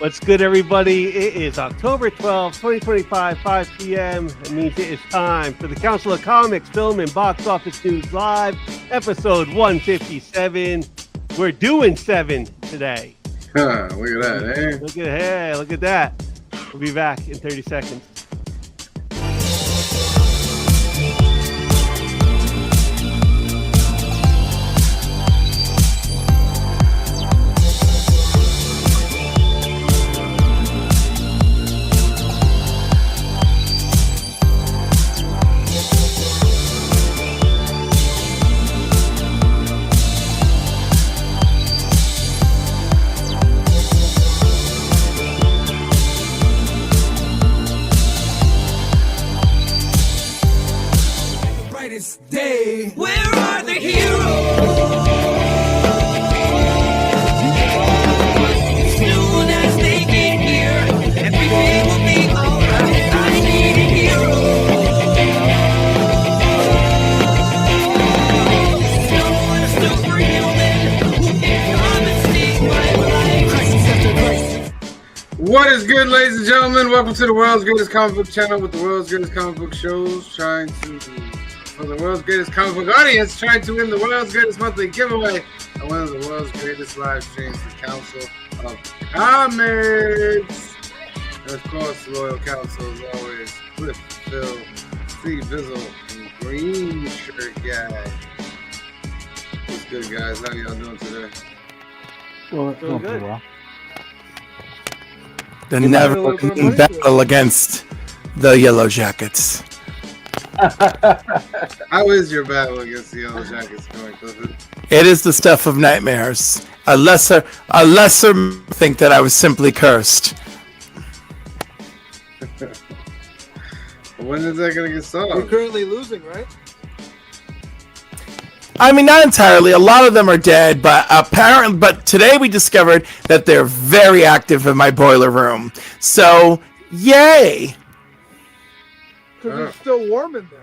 What's good, everybody? It is October 12th, 2025, 5 p.m. It means it is time for the Council of Comics Film and Box Office News Live, episode 157. We're doing 7 today. Look at that, eh? Look at that. We'll be back in 30 seconds. Day. Where are the heroes? As soon as they get here, everything will be alright. I need a hero. Someone superhuman who can come and save my life. Crisis after crisis. What is good, ladies and gentlemen? Welcome to the world's greatest comic book channel with the world's greatest comic book shows, trying to for the world's greatest comic book audience, trying to win the world's greatest monthly giveaway and one of the world's greatest live streams, the Council of Comics. And of course, the loyal council is always Cliff, Phil, Steve Vizzle, and Green Shirt Guy. What's good, guys? How y'all doing today? Well, Doing good. well. The never-ending battle against the Yellow Jackets. How is your battle against the Yellow Jackets going, Clifford? It is the stuff of nightmares. A lesser think that I was simply cursed. When is that going to get solved? You're currently losing, right? I mean, not entirely. A lot of them are dead, but apparently, but today we discovered that they're very active in my boiler room. So, yay! Because it's still warm in there.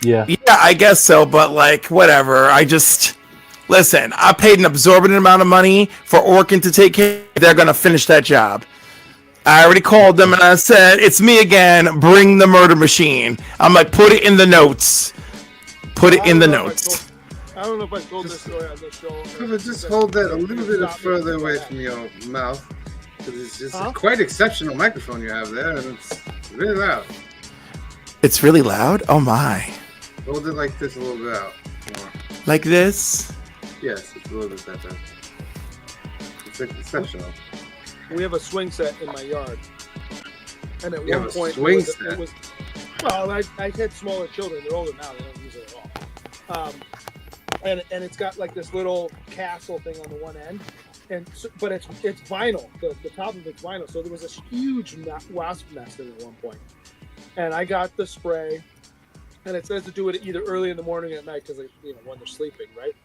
Yeah. Yeah, I guess so, but like, whatever. Listen, I paid an absorbent amount of money for Orkin to take care. They're going to finish that job. I already called them and I said, it's me again. Bring the murder machine. I'm like, put it in the notes. Put it in the notes. I don't know if I told this story on this show. Clifford, just hold that a little bit further away from your mouth. Because it's just a quite exceptional microphone you have there, and it's really loud. It's really loud? Oh my. Hold it like this a little bit out. More. Like this? Yes, it's a little bit better. It's exceptional. We have a swing set in my yard. And at You one have a point, swing it set? was, well, I had smaller children. They're older now. They don't use it at all. And it's got like this little castle thing on the one end. But it's vinyl. The top of it's vinyl. So there was this huge wasp nest in it at one point. And I got the spray, and it says to do it either early in the morning or at night because when they're sleeping, right?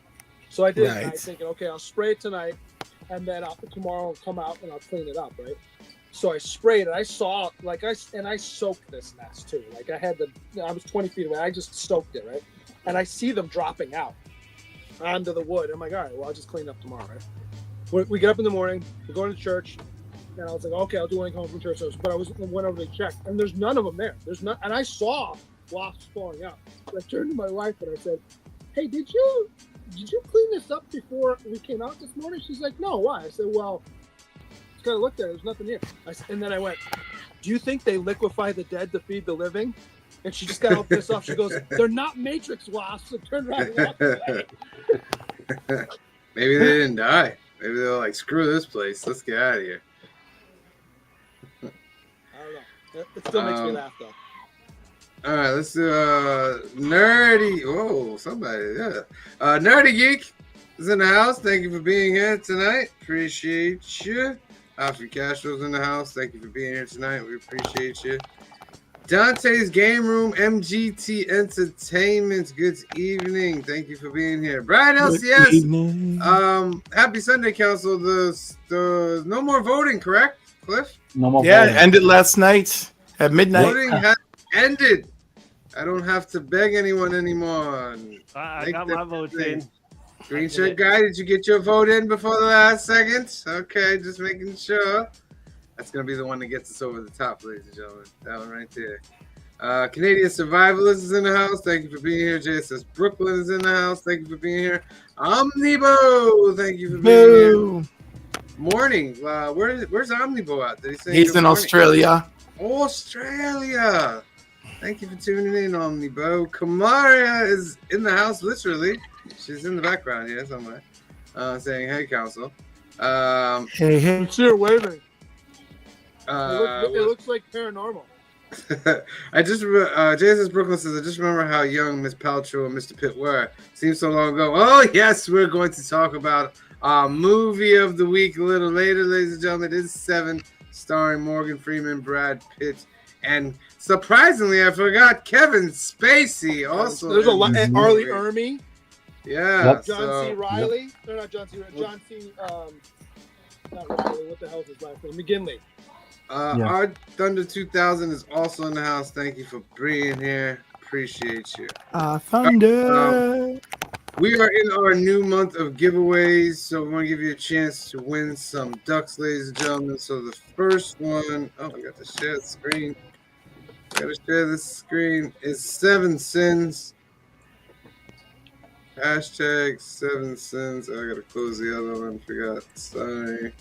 So I did. Right. And I was thinking, okay, I'll spray it tonight, and then tomorrow I'll come out and I'll clean it up, right? So I sprayed it. I saw I soaked this nest too. Like I was 20 feet away. I just soaked it, right? And I see them dropping out onto the wood. I'm like, all right, well I'll just clean up tomorrow, right? We get up in the morning, we go to church. And I was like, okay, I'll do when I come home from church. But I went over to check, and there's none of them there. There's not, and I saw wasps falling out. So I turned to my wife and I said, "Hey, did you clean this up before we came out this morning?" She's like, "No, why?" I said, "Well, just kind of looked at it. There's nothing here." And then I went, "Do you think they liquefy the dead to feed the living?" And she just got all pissed off. She goes, "They're not matrix wasps." And turned around and walked away. Maybe they didn't die. Maybe they were like, screw this place. Let's get out of here. I don't know. It still makes me laugh though. All right, let's do Nerdy. Whoa, somebody, yeah. Nerdy Geek is in the house. Thank you for being here tonight. Appreciate you. Alfred Castro's in the house. Thank you for being here tonight. We appreciate you. Dante's Game Room, MGT Entertainment. Good evening. Thank you for being here. Brian LCS. Happy Sunday, Council. There's no more voting, correct, Cliff? No more. Yeah, it voting. ended last night at midnight. Voting has ended. I don't have to beg anyone anymore. I got my votes in. Green shirt guy, did you get your vote in before the last second? Okay, just making sure. That's gonna be the one that gets us over the top, ladies and gentlemen. That one right there. Canadian Survivalist is in the house. Thank you for being here. JSS Brooklyn is in the house. Thank you for being here. Omnibo, thank you for being here. Boo. Morning. Where's Omnibo at? Did he say He's good in morning? Australia. Australia. Thank you for tuning in, Omnibo. Kamaria is in the house, literally. She's in the background here somewhere, saying, "Hey, Council." Hey, hey. You see her waving. It Uh, looks like paranormal. I just JSS Brooklyn says I just remember how young Miss Paltrow and Mr. Pitt were. Seems so long ago. Oh yes, we're going to talk about our movie of the week a little later, ladies and gentlemen. It is Seven, starring Morgan Freeman, Brad Pitt, and surprisingly, I forgot Kevin Spacey. Also, There's a lot. in this Arlie movie. Ermey, Yeah, Yep. John C. Riley. No, not John C. John C. Not Riley. What the hell is his last name? McGinley. Yeah. Our Thunder 2000 is also in the house. Thank you for being here. Appreciate you. Thunder. We are in our new month of giveaways, so we want to give you a chance to win some ducks, ladies and gentlemen. So the first one, I got to share the screen. Is Seven Sins. Hashtag Seven Sins. I gotta close the other one. Forgot. Sorry.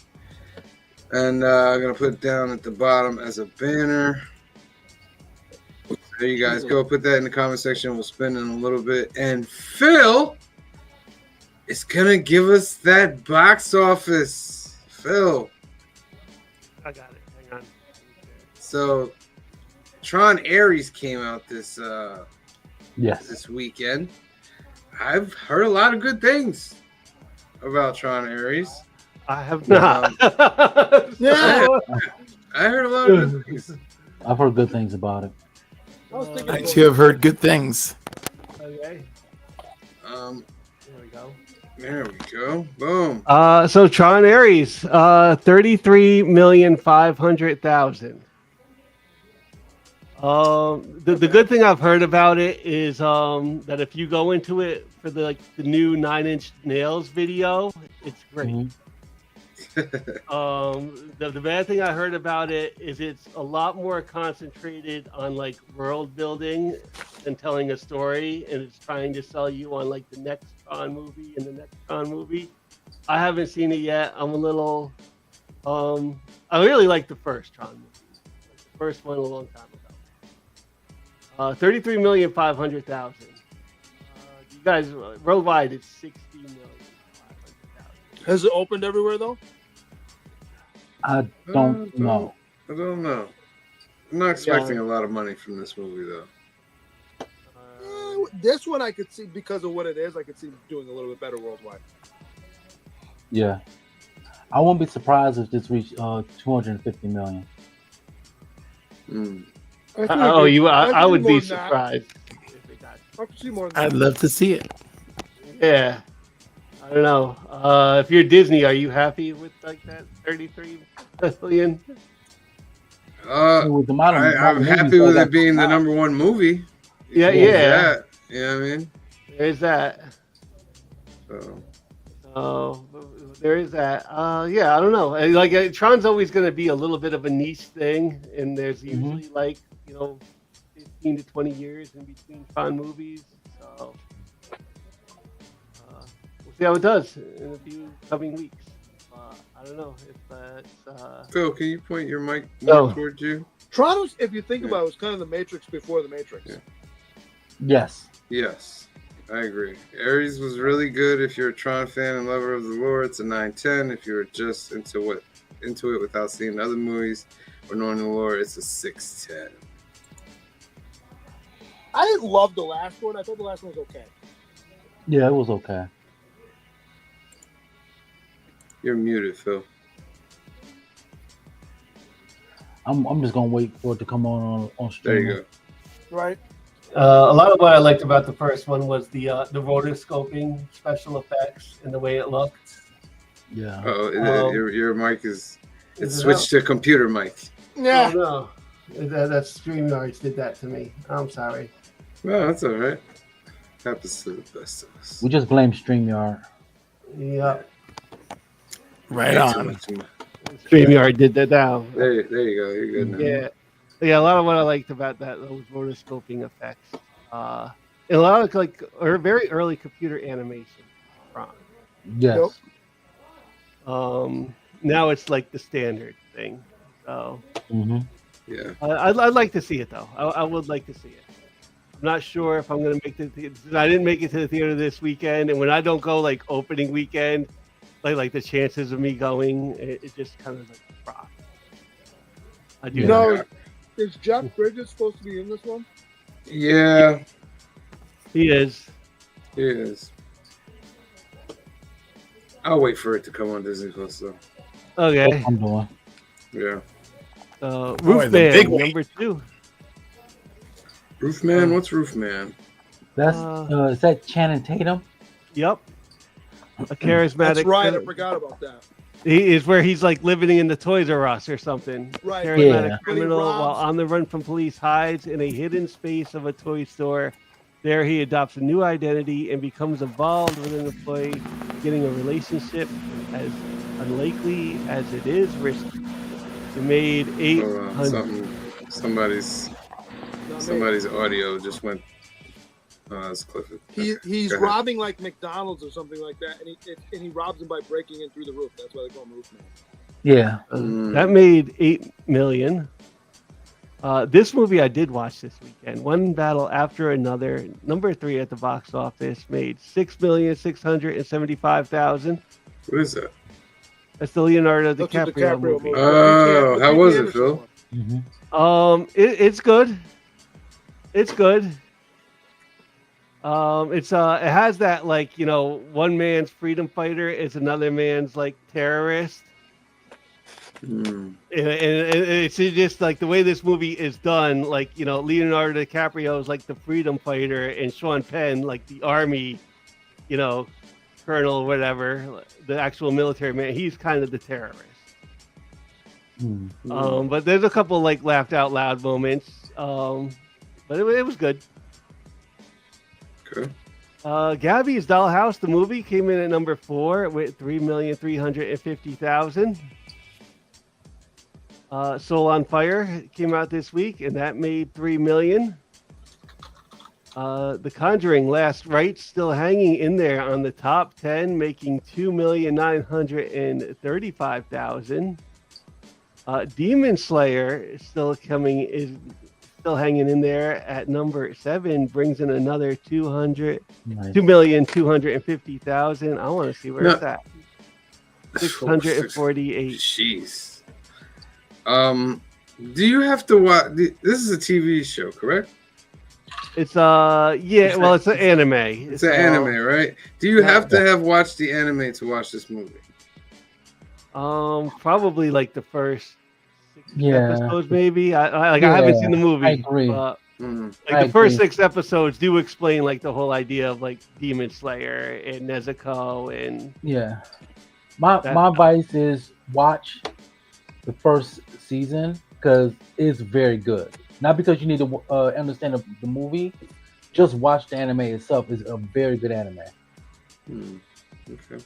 And I'm gonna put it down at the bottom as a banner. There you guys go. Put that in the comment section. We'll spin in a little bit. And Phil is gonna give us that box office. Phil. I got it. Hang on. So Tron Ares came out this Yes. weekend. I've heard a lot of good things about Tron Ares. I have not. Yeah. I heard a lot of good things. I've heard good things about it. I was thinking. I too have heard good things. Okay. There we go. There we go. Boom. So Tron Ares, 33,500,000. The good thing I've heard about it is that if you go into it for the new 9 Inch Nails video, it's great. Mhm. The bad thing I heard about it is it's a lot more concentrated on like world building than telling a story, and it's trying to sell you on like the next Tron movie and the next Tron movie. I haven't seen it yet. I'm a little I really like the first Tron movie. The first one a long time ago. 33,500,000. You guys worldwide it's 60,500,000. Has it opened everywhere though? I don't know. I don't know. I'm not expecting a lot of money from this movie though. This one I could see because of what it is. I could see doing a little bit better worldwide. Yeah. I won't be surprised if this reached 250 million. Mm. I would be more than that. surprised if it got. I could see more than I'd that. love to see it. Yeah, I don't know. If you're Disney, are you happy with like that 33 million? With the amount of- I'm movies happy that with got it being the out. number one movie. Yeah, You yeah. know what I mean? There's that. So, There is that. Yeah, I don't know. Like Tron's always going to be a little bit of a niche thing, and there's usually like 15 to 20 years in between Tron movies. So we'll see how it does in a few coming weeks. I don't know if that's. Phil, can you point your mic No. more towards you? Tron was, if you think about it, was kind of the Matrix before the Matrix. Yeah. Yes. Yes, I agree. Ares was really good. If you're a Tron fan and lover of the lore, it's a 9/10. If you're just into it without seeing other movies or knowing the lore, it's a 6/10. I didn't love the last one. I thought the last one was okay. Yeah, it was okay. You're muted, Phil. I'm just gonna wait for it to come on There stream. you go. Right? A lot of what I liked about the first one was the rotoscoping special effects and the way it looked. Yeah. Oh, your mic is Is it switched to computer mic. Yeah. Oh, no. That's StreamYards did that to me. I'm sorry. No, that's all right. Happens to the best of us. We just blame StreamYard. Yeah. Right Way too on. much- StreamYard did that now. There you go. You're good now. Yeah. A lot of what I liked about those rotoscoping effects, and a lot of very early computer animation. Yes. Now it's like the standard thing. So hmm Yeah. I'd like to see it though. I would like to see it. I'm not sure if I'm gonna make I didn't make it to the theater this weekend, and when I don't go like opening weekend, like the chances of me going, it just kind of like rock. I do. You know, is Jeff Bridges supposed to be in this one? Yeah. He is. He is. I'll wait for it to come on Disney Plus though. Okay. I'm doing. Yeah. Roof the Man, big one. number 2. Roofman? What's Roofman? That's is that Channing Tatum? Yep. A charismatic. That's right. I forgot about that. He is where he's like living in the Toys R Us or something. Right. Charismatic Yeah. criminal When he while robs- on the run from police hides in a hidden space of a toy store. There he adopts a new identity and becomes involved with an employee, getting a relationship as unlikely as it is risky. He made Hold on. 800. Somebody's audio just went. That's Clifford. He's Go ahead. robbing like McDonald's or something like that, and he robs them by breaking in through the roof. That's why they call him Roof Man. Yeah. That made $8 million. This movie I did watch this weekend. One Battle After Another, number 3 at the box office, made $6,675,000. What is that? That's the Leonardo That's the DiCaprio movie. Oh, how was it, Anderson Phil? one. hmm It's good. It's good. It has that like one man's freedom fighter is another man's like terrorist. And it's just like the way this movie is done, like Leonardo DiCaprio is like the freedom fighter, and Sean Penn like the army, colonel, whatever, the actual military man. He's kind of the terrorist. But there's a couple like laughed out loud moments. But it was good. Okay. Gabby's Dollhouse, the movie, came in at number 4 with $3,350,000. Soul on Fire came out this week, and that made $3 million. The Conjuring Last Rites still hanging in there on the top 10, making $2,935,000. Demon Slayer is still hanging in there at number 7, brings in another $2,250,000. I want to see where it's at. 648. Jeez. Do you have to watch? This is a TV show, correct? It's well, it's an anime. It's an anime, right? Do you have to have watched the anime to watch this movie? Probably like the first 6 Yeah. episodes, maybe. I haven't seen the movie. I agree. But Mm. the first 6 episodes do explain like the whole idea of like Demon Slayer and Nezuko and Yeah. My advice is watch the first season because it's very good. Not because you need to understand the movie, just watch the anime itself. It's a very good anime. Okay.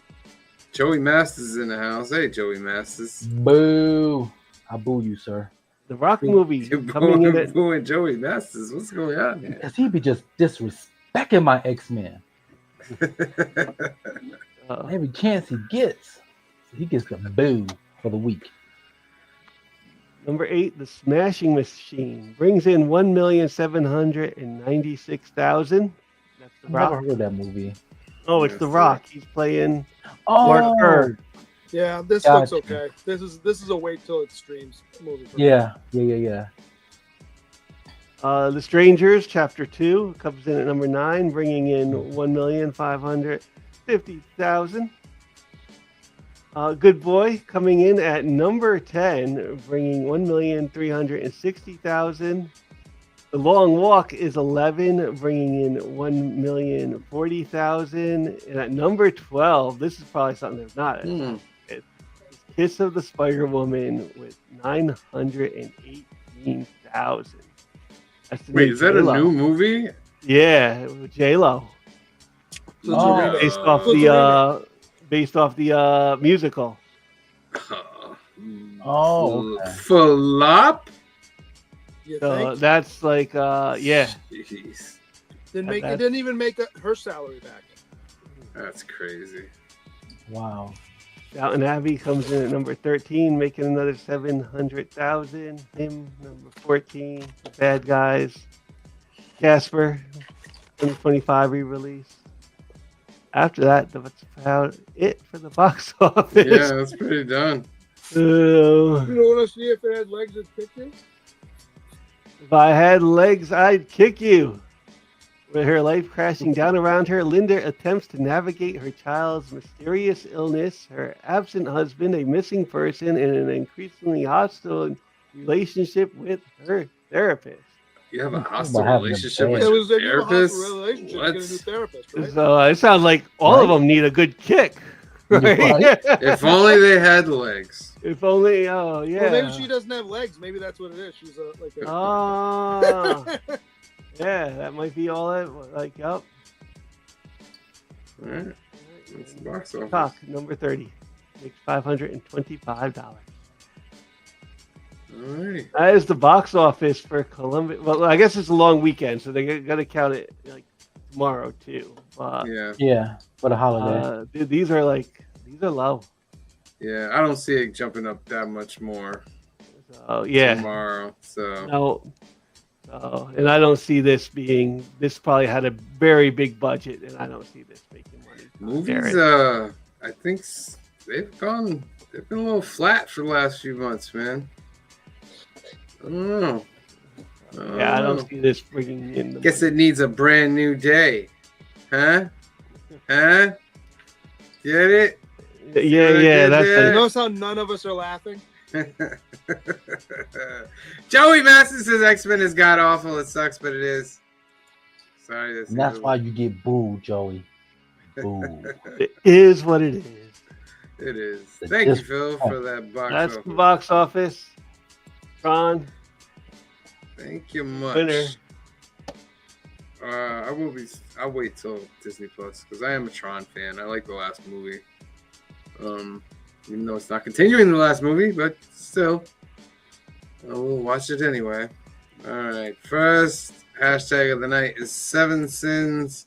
Joey Masters is in the house. Hey, Joey Masters. Boo! I boo you, sir. the Rock movie You're coming in at booing Joey Masters. What's going on here? Because he be just disrespecting my X-Men. Every chance he gets the boo for the week. number 8. The Smashing Machine brings in $1,796,000. That's the I've never Rock. heard that movie. Oh, it's the Rock. He's playing Oh, Mark Kerr. Yeah, this Gotcha. looks okay. This is a wait till it streams movie. for me. yeah. The Strangers, Chapter 2, comes in at number 9, bringing in $1,550,000. Good Boy coming in at number 10, bringing $1,360,000. The Long Walk is 11, bringing in $1,040,000. And at number 12, this is probably something that's not it. It's Kiss of the Spider Woman with $918,000. Wait, is that a new movie? Yeah, with J-Lo. So it's a remake. Based off So it's a the musical. Oh, okay. Flop? You So think? that's like, yeah. Jeez. It didn't even make her salary back. That's crazy. Wow. Downton Abbey comes in at number 13, making another 700,000. Him, number 14. The Bad Guys. Casper, 2025 re-release. After that, that's about it for the box office. Yeah, that's pretty done. You don't want to see if it had legs and kick you? If I had legs, I'd kick you. With her life crashing down around her, Linda attempts to navigate her child's mysterious illness, her absent husband, a missing person, and an increasingly hostile relationship with her therapist. You have a What hostile happened to relationship Bad? with It your was a new therapist? hostile relationship to get a new What? therapist, right? So it sounds like all of Right. them need a good kick. Right? Right. If only they had legs. If only, oh, yeah. Well, maybe she doesn't have legs. Maybe that's what it is. She's like a. Oh, yeah, that might be all that. Like, yep. All right. That's the box office. Talk number 30 makes $525. All right. That is the box office for Columbus. Well, I guess it's a long weekend, so they got to count it like tomorrow too. But Yeah. Yeah, for the holiday. dude, these are low. Yeah. I don't see it jumping up that much more So yeah, tomorrow. So no. So, and I don't see this being. This probably had a very big budget, and I don't see this making money. movies, I think they've been a little flat for the last few months, man. I don't know. Yeah, I don't see this bringing in. The Guess money. it needs a brand new day. Huh? Huh? Get it? Yeah. That's You like, notice how none of us are laughing? Joey Masson says X-Men is god awful. It sucks, but it is. Sorry, And that's why you get booed, Joey. Booed. it is what it is. it is. It's Thank you, just- Phil, for that box That's office. the box office. Tron, Thank you much. winner. I'll wait till Disney Plus because I am a Tron fan. I like the last movie. Even though it's not continuing the last movie, but still, I will watch it anyway. All right, first hashtag of the night is 7 sins.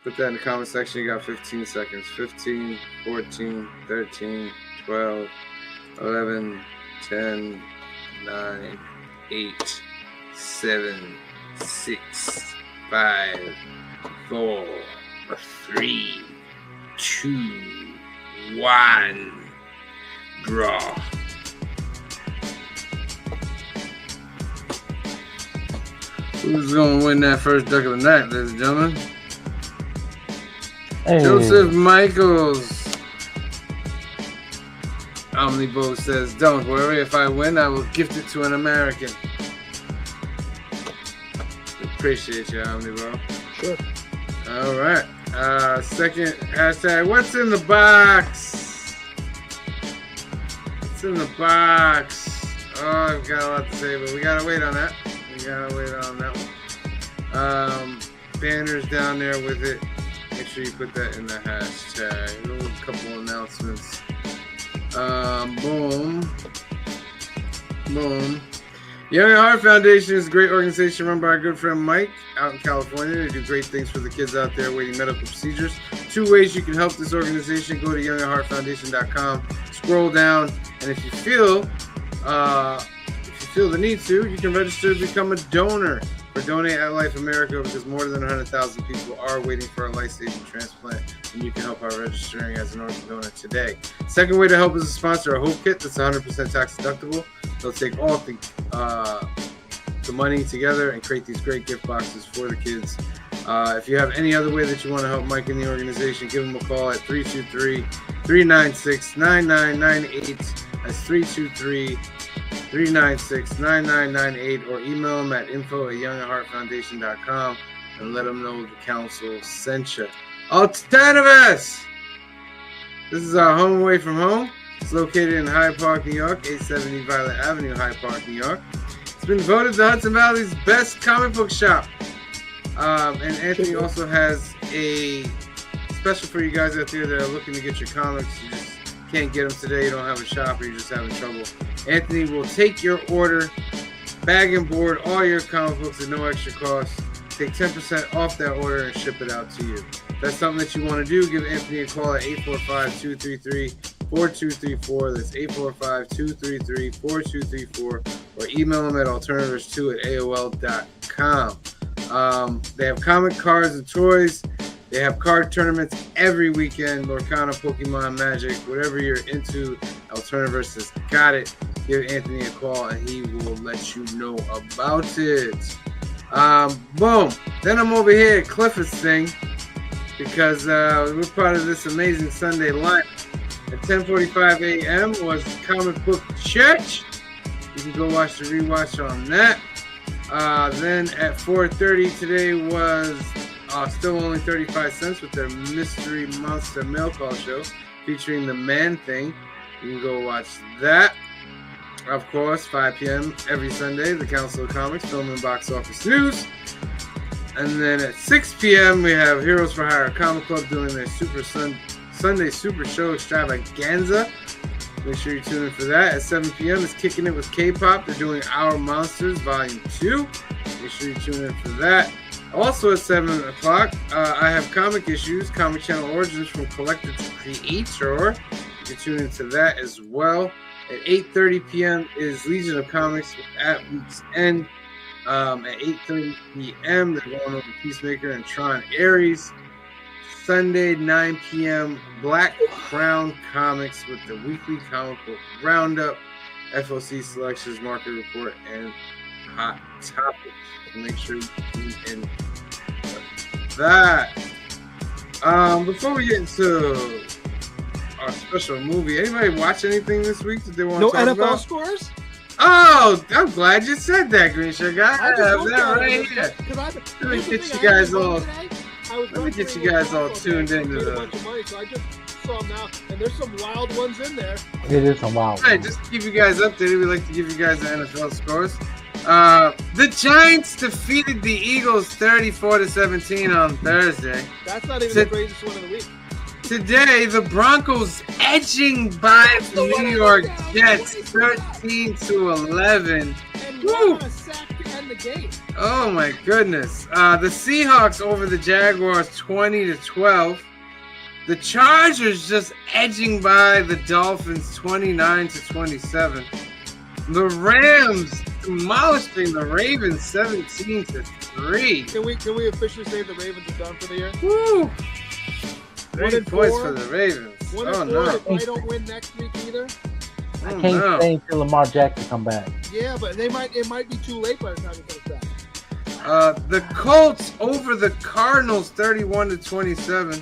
Put that in the comment section. You got 15 seconds. 15, 14, 13, 12, 11, 10, 9, 8, 7, 6, 5, 4, 3, 2, 1. Draw. Who's going to win that first duck of the night, ladies and gentlemen? Hey. Joseph Michaels. Omnibo says, don't worry, if I win, I will gift it to an American. Appreciate you, Omnibo. Sure. All right. Second hashtag, what's in the box? What's in the box? Oh, I've got a lot to say, but we gotta wait on that. Banners down there with it. Make sure you put that in the hashtag. A couple announcements. Boom. Young at Heart Foundation is a great organization run by our good friend Mike out in California. They do great things for the kids out there waiting medical procedures. 2 ways you can help this organization. Go to youngatheartfoundation.com, scroll down, and if you feel the need to, you can register to become a donor or donate at Life America because more than 100,000 people are waiting for a life-saving transplant, and you can help by registering as an organ donor today. Second way to help is to sponsor a Hope Kit that's 100% tax deductible. They'll take all the money together and create these great gift boxes for the kids. If you have any other way that you want to help Mike and the organization, give them a call at 323-396-9998. That's 323-396-9998, or email them at info@youngatheartfoundation.com and let them know the council sent you. Alternativus! This is our home away from home. It's located in Hyde Park, New York, 870 Violet Avenue, Hyde Park, New York. It's been voted the Hudson Valley's best comic book shop. And Anthony also has a special for you guys out there that are looking to get your comics. You just can't get them today, you don't have a shop, or you're just having trouble, Anthony will take your order, bag and board all your comic books at no extra cost, take 10% off that order, and ship it out to you. If that's something that you want to do, give Anthony a call at 845-233-4234. That's 845-233-4234. Or email him at alternatives2@aol.com. They have comic cards and toys. They have card tournaments every weekend. Lorcana, Pokemon, Magic, whatever you're into, Alternaverse has got it. Give Anthony a call and he will let you know about it. Boom. Then I'm over here at Clifford's thing because we're part of this amazing Sunday lineup. At 10:45 a.m. was Comic Book Church. You can go watch the rewatch on that. Then at 4:30 today was still only 35 cents with their Mystery Monster Mail Call show featuring the Man Thing. You can go watch that. Of course, 5 p.m. every Sunday, the Council of Comics, Film and Box Office News. And then at 6 p.m., we have Heroes for Hire Comic Club doing their Sunday Super Show Extravaganza. Make sure you tune in for that. At 7 p.m., it's Kicking It with K-Pop. They're doing Our Monsters Volume 2. Make sure you tune in for that. Also at 7 o'clock, I have Comic Issues, Comic Channel Origins from Collector to Creator. You can tune into that as well. At 8:30 p.m. is Legion of Comics at Week's End. At 8:30 p.m., they're going over Peacemaker and Tron Ares. Sunday, 9 p.m., Black Crown Comics with the weekly comic book roundup, FOC selections, market report, and hot topics. So make sure you tune in for that. Before we get into our special movie, anybody watch anything this week that they want to talk NFL about? scores? Oh, I'm glad you said that, Green Sugar. I have that right here. Let me get you guys all. Let me get you guys all tuned into the. So I just saw them now, and there's some wild ones in there. It is some wild. All right, just to keep you guys updated, we like to give you guys the NFL scores. The Giants defeated the Eagles 34-17 on Thursday. That's not even the greatest one of the week. Today, the Broncos edging by the New York Jets 13-11. And one on a sack to end the game. Oh my goodness. The Seahawks over the Jaguars 20-12. The Chargers just edging by the Dolphins 29-27. The Rams demolishing the Ravens 17-3. Can we officially say the Ravens are done for the year? Woo! 3 1-4 points for the Ravens. 1-4 Oh no. if they don't win next week either. I Oh, can't no. stay until Lamar Jackson come back. Yeah, but it might be too late by the time he comes back. The Colts over the Cardinals 31-27.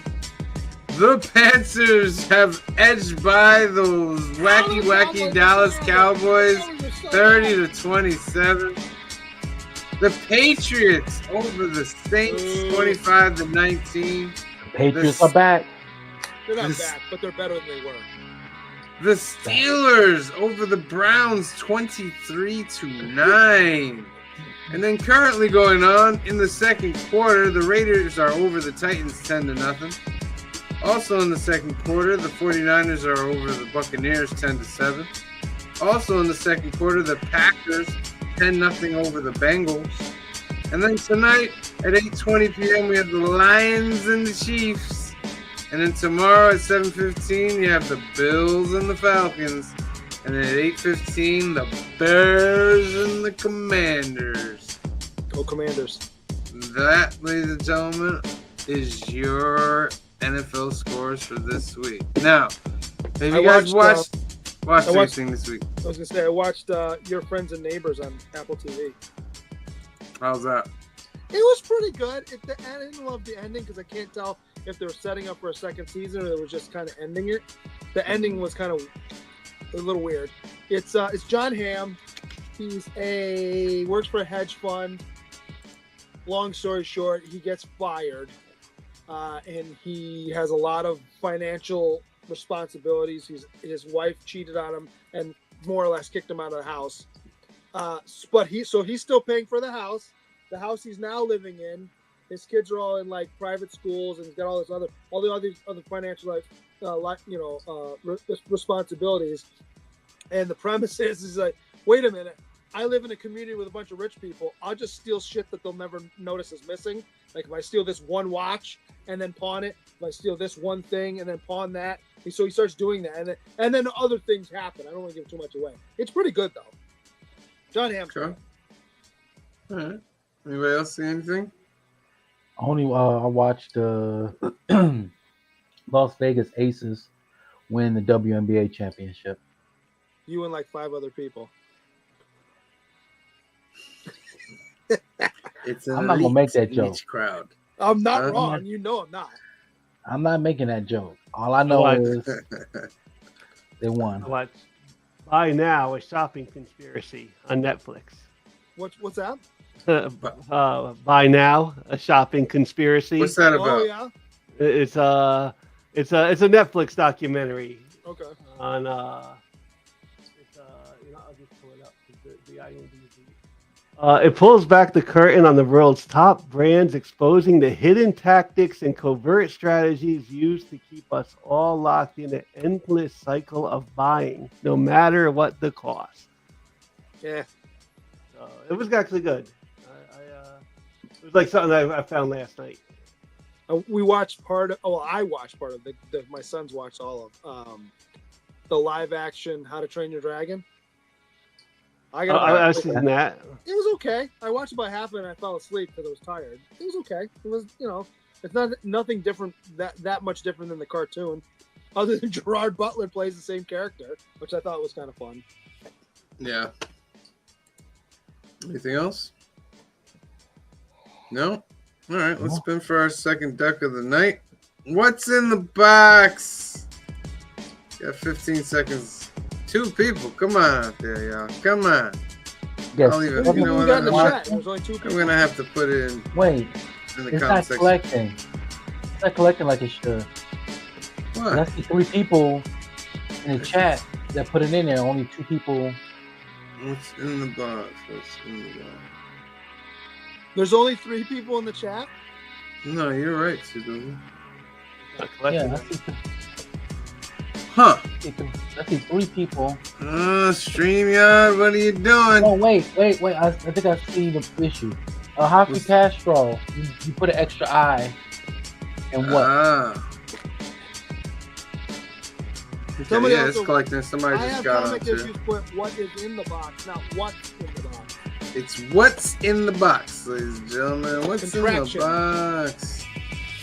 The Panthers have edged by those wacky Dallas Cowboys 30-27. The Patriots over the Saints 25-19. Patriots are back. They're not back, but they're better than they were. The Steelers over the Browns 23-9. And then currently going on in the second quarter, the Raiders are over the Titans 10-0. Also in the second quarter, the 49ers are over the Buccaneers 10-7. Also in the second quarter, the Packers 10-0 over the Bengals. And then tonight at 8:20 p.m. we have the Lions and the Chiefs. And then tomorrow at 7:15 you have the Bills and the Falcons. And then at 8:15 the Bears and the Commanders. Go Commanders. That, ladies and gentlemen, is your NFL scores for this week. Now, have you guys watched anything this week? I was gonna say I watched Your Friends and Neighbors on Apple TV. How's that? It was pretty good. I didn't love the ending because I can't tell if they were setting up for a second season or they were just kind of ending it. The ending was kind of a little weird. It's John Hamm. He's works for a hedge fund. Long story short, he gets fired, and he has a lot of financial responsibilities. His wife cheated on him and more or less kicked him out of the house. But he's still paying for the house. The house he's now living in His kids are all in like private schools, and he's got all the other financial responsibilities. And the premise is like, wait a minute, I live in a community with a bunch of rich people. I'll just steal shit that they'll never notice is missing. Like if I steal this one watch and then pawn it, if I steal this one thing and then pawn that. And so he starts doing that, and then other things happen. I don't want to give too much away. It's pretty good though. John Hamm. Okay. All right. Anybody else see anything? Only I watched Las Vegas Aces win the WNBA championship. You and like 5 other people. It's I'm not gonna make that joke. niche crowd. I'm not wrong. You know I'm not. I'm not making that joke. All I know is they won. What? Buy Now, a shopping conspiracy on Netflix. What's that? Buy Now, a shopping conspiracy. What's that about? Oh yeah. It's a Netflix documentary Okay. on I'll just pull it up. The IMDb. It pulls back the curtain on the world's top brands, exposing the hidden tactics and covert strategies used to keep us all locked in an endless cycle of buying, no matter what the cost. Yeah. So it was actually good. It was like something I found last night. We watched part of. Oh, I watched part of my sons watched all of the live action How to Train Your Dragon. I've seen that. It was okay. I watched about half of it and I fell asleep because I was tired. It was okay. It was, it's nothing different that much different than the cartoon, other than Gerard Butler plays the same character, which I thought was kind of fun. Yeah. Anything else? No? All right, let's spin for our second deck of the night. What's in the box? Got 15 seconds. 2 people. Come on out there, y'all. Come on. Yes. I'll leave it. What You know we what? got in the I'm chat? There's only 2 people. going to have to put it in Wait, the it's comment not section. collecting. It's not collecting like it should. What? That's the 3 people in the chat that put it in there. Only 2 people. What's in the box? What's in the box? There's only 3 people in the chat. No, you're right, Susan. Yeah, Huh. I see 3 people. StreamYard, what are you doing? Oh, wait. I think I see the issue. Hockey Castro, you put an extra I. And what? Somebody it's also- collecting. Somebody I just have got comic onto issues it. put what is in the box, not what's in the box. It's what's in the box, ladies and gentlemen. What's in the Contraction. box?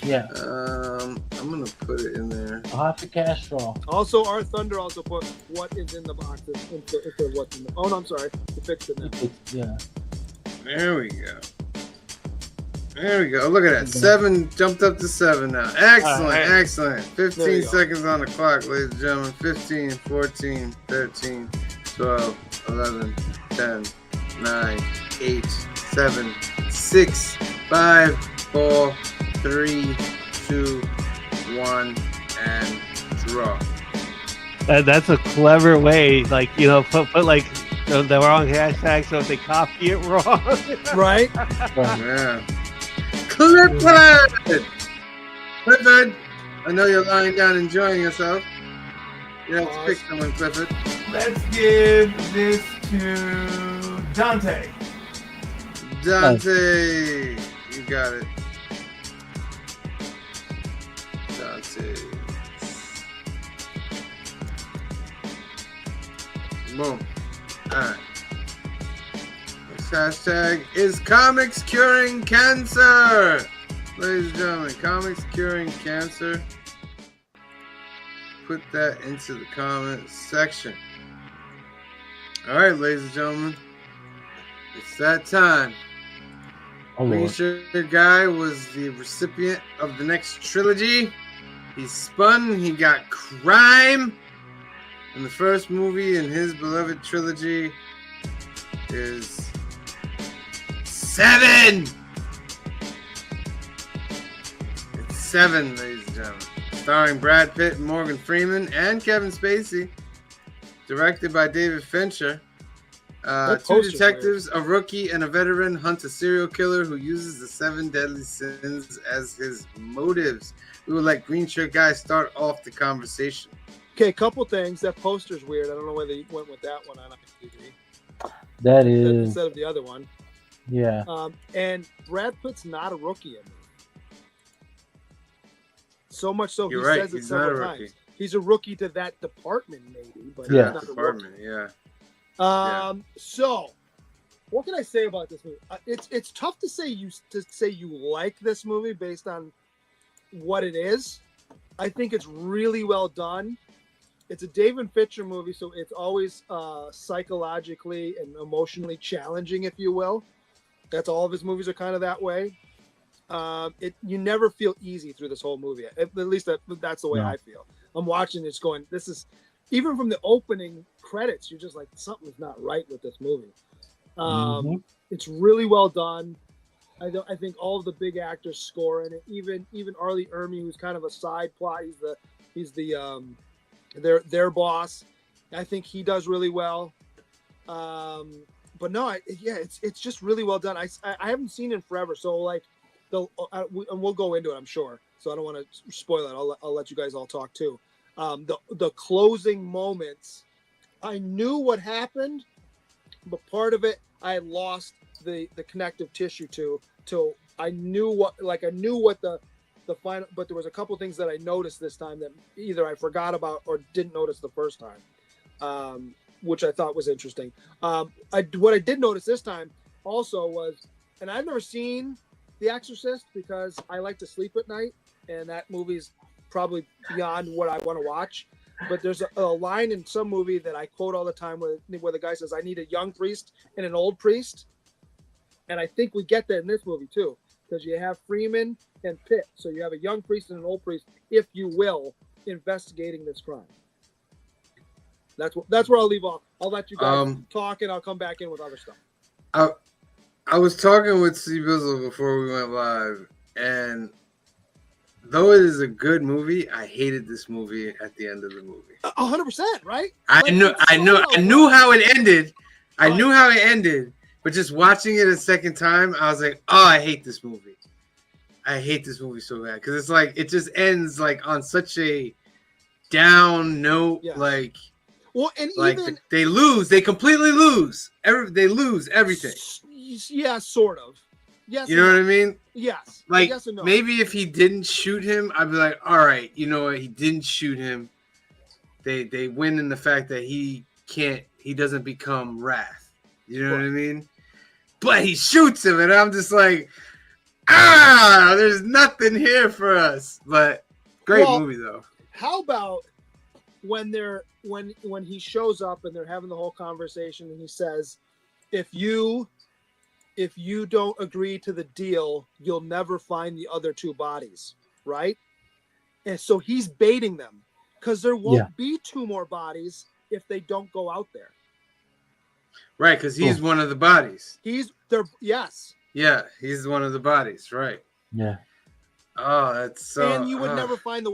Yeah. I'm gonna put it in there. Hockey Castro. Also, our Thunder also put what is in the box into what's in the. Oh no, I'm sorry, you fixed it now. Yeah. There we go. There we go. Look at that. 7 jumped up to 7 now. Excellent, right. excellent. There 15 you go. seconds on the clock, ladies and gentlemen. 15, 14, 13, 12, 11, 10, 9, 8, 7, 6, 5, 4, 3, 2, 1, and draw. That's a clever way, like put like the wrong hashtag, so if they copy it wrong. Right? Yeah. Clifford! Clifford! I know you're lying down enjoying yourself. You have to pick someone, Clifford. Let's give this to Dante. Dante! You got it. Dante. Boom. Alright. Next hashtag is comics curing cancer. Ladies and gentlemen, comics curing cancer. Put that into the comment section. Alright, ladies and gentlemen. It's that time. Oh, Lord. Preacher Guy was the recipient of the next trilogy. He spun, he got crime. And the first movie in his beloved trilogy is 7. It's 7, ladies and gentlemen. Starring Brad Pitt, Morgan Freeman, and Kevin Spacey. Directed by David Fincher. That Two poster's detectives, a rookie and a veteran, hunt a serial killer who uses the 7 deadly sins as his motives. We will let Green Shirt Guy start off the conversation. Okay, couple things. That poster's weird. I don't know whether you went with that one on IMDb That is, instead of the other one. yeah. And Brad Pitt's not a rookie in there. So much so You're he right, says it he's not a several rookie. times. He's a rookie to that department, maybe, but Yeah. he's not a rookie. Department, yeah. So what can I say about this movie? It's tough to say you like this movie based on what it is. I think it's really well done. It's a David Fincher movie, so it's always psychologically and emotionally challenging, if you will. That's all of his movies are kind of that way. You never feel easy through this whole movie. At least that's the way I feel. I'm watching this going, this is, even from the opening credits, you're just like, something's not right with this movie. It's really well done. I think all of the big actors score in it. Even Arlie Ermy, who's kind of a side plot. He's their boss. I think he does really well. But no, it's just really well done. I haven't seen it in forever, so like, and we'll go into it, I'm sure. So I don't want to spoil it. I'll let you guys all talk too. The closing moments, I knew what happened, but part of it I had lost the connective tissue to till I knew what the final. But there was a couple things that I noticed this time that either I forgot about or didn't notice the first time, which I thought was interesting. What I did notice this time also was, and I've never seen The Exorcist because I like to sleep at night, and that movie's probably beyond what I want to watch. But there's a line in some movie that I quote all the time where the guy says, "I need a young priest and an old priest," and I think we get that in this movie too, because you have Freeman and Pitt, so you have a young priest and an old priest, if you will, investigating this crime. That's where I'll leave off. I'll let you guys talk, and I'll come back in with other stuff. I was talking with C Bizzle before we went live, and though it is a good movie, I hated this movie at the end of the movie. 100%, right? I knew how it ended. I knew how it ended, but just watching it a second time, I was like, "Oh, I hate this movie. I hate this movie so bad," because it's like it just ends like on such a down note, like. Well, and like even they lose, they completely lose. They lose everything. Yeah, sort of. Yes, you know what I mean? Yes. Like yes and no. Maybe if he didn't shoot him, I'd be like, all right, you know what? He didn't shoot him. They win in the fact that he doesn't become Wrath. You know what I mean? But he shoots him, and I'm just like, there's nothing here for us. But great movie though. How about when he shows up and they're having the whole conversation and he says, if you don't agree to the deal, you'll never find the other two bodies, right? And so he's baiting them because there won't be two more bodies if they don't go out there. Right, because he's one of the bodies. Yes. Yeah, he's one of the bodies, right. Yeah. Oh, that's so... And you would never find the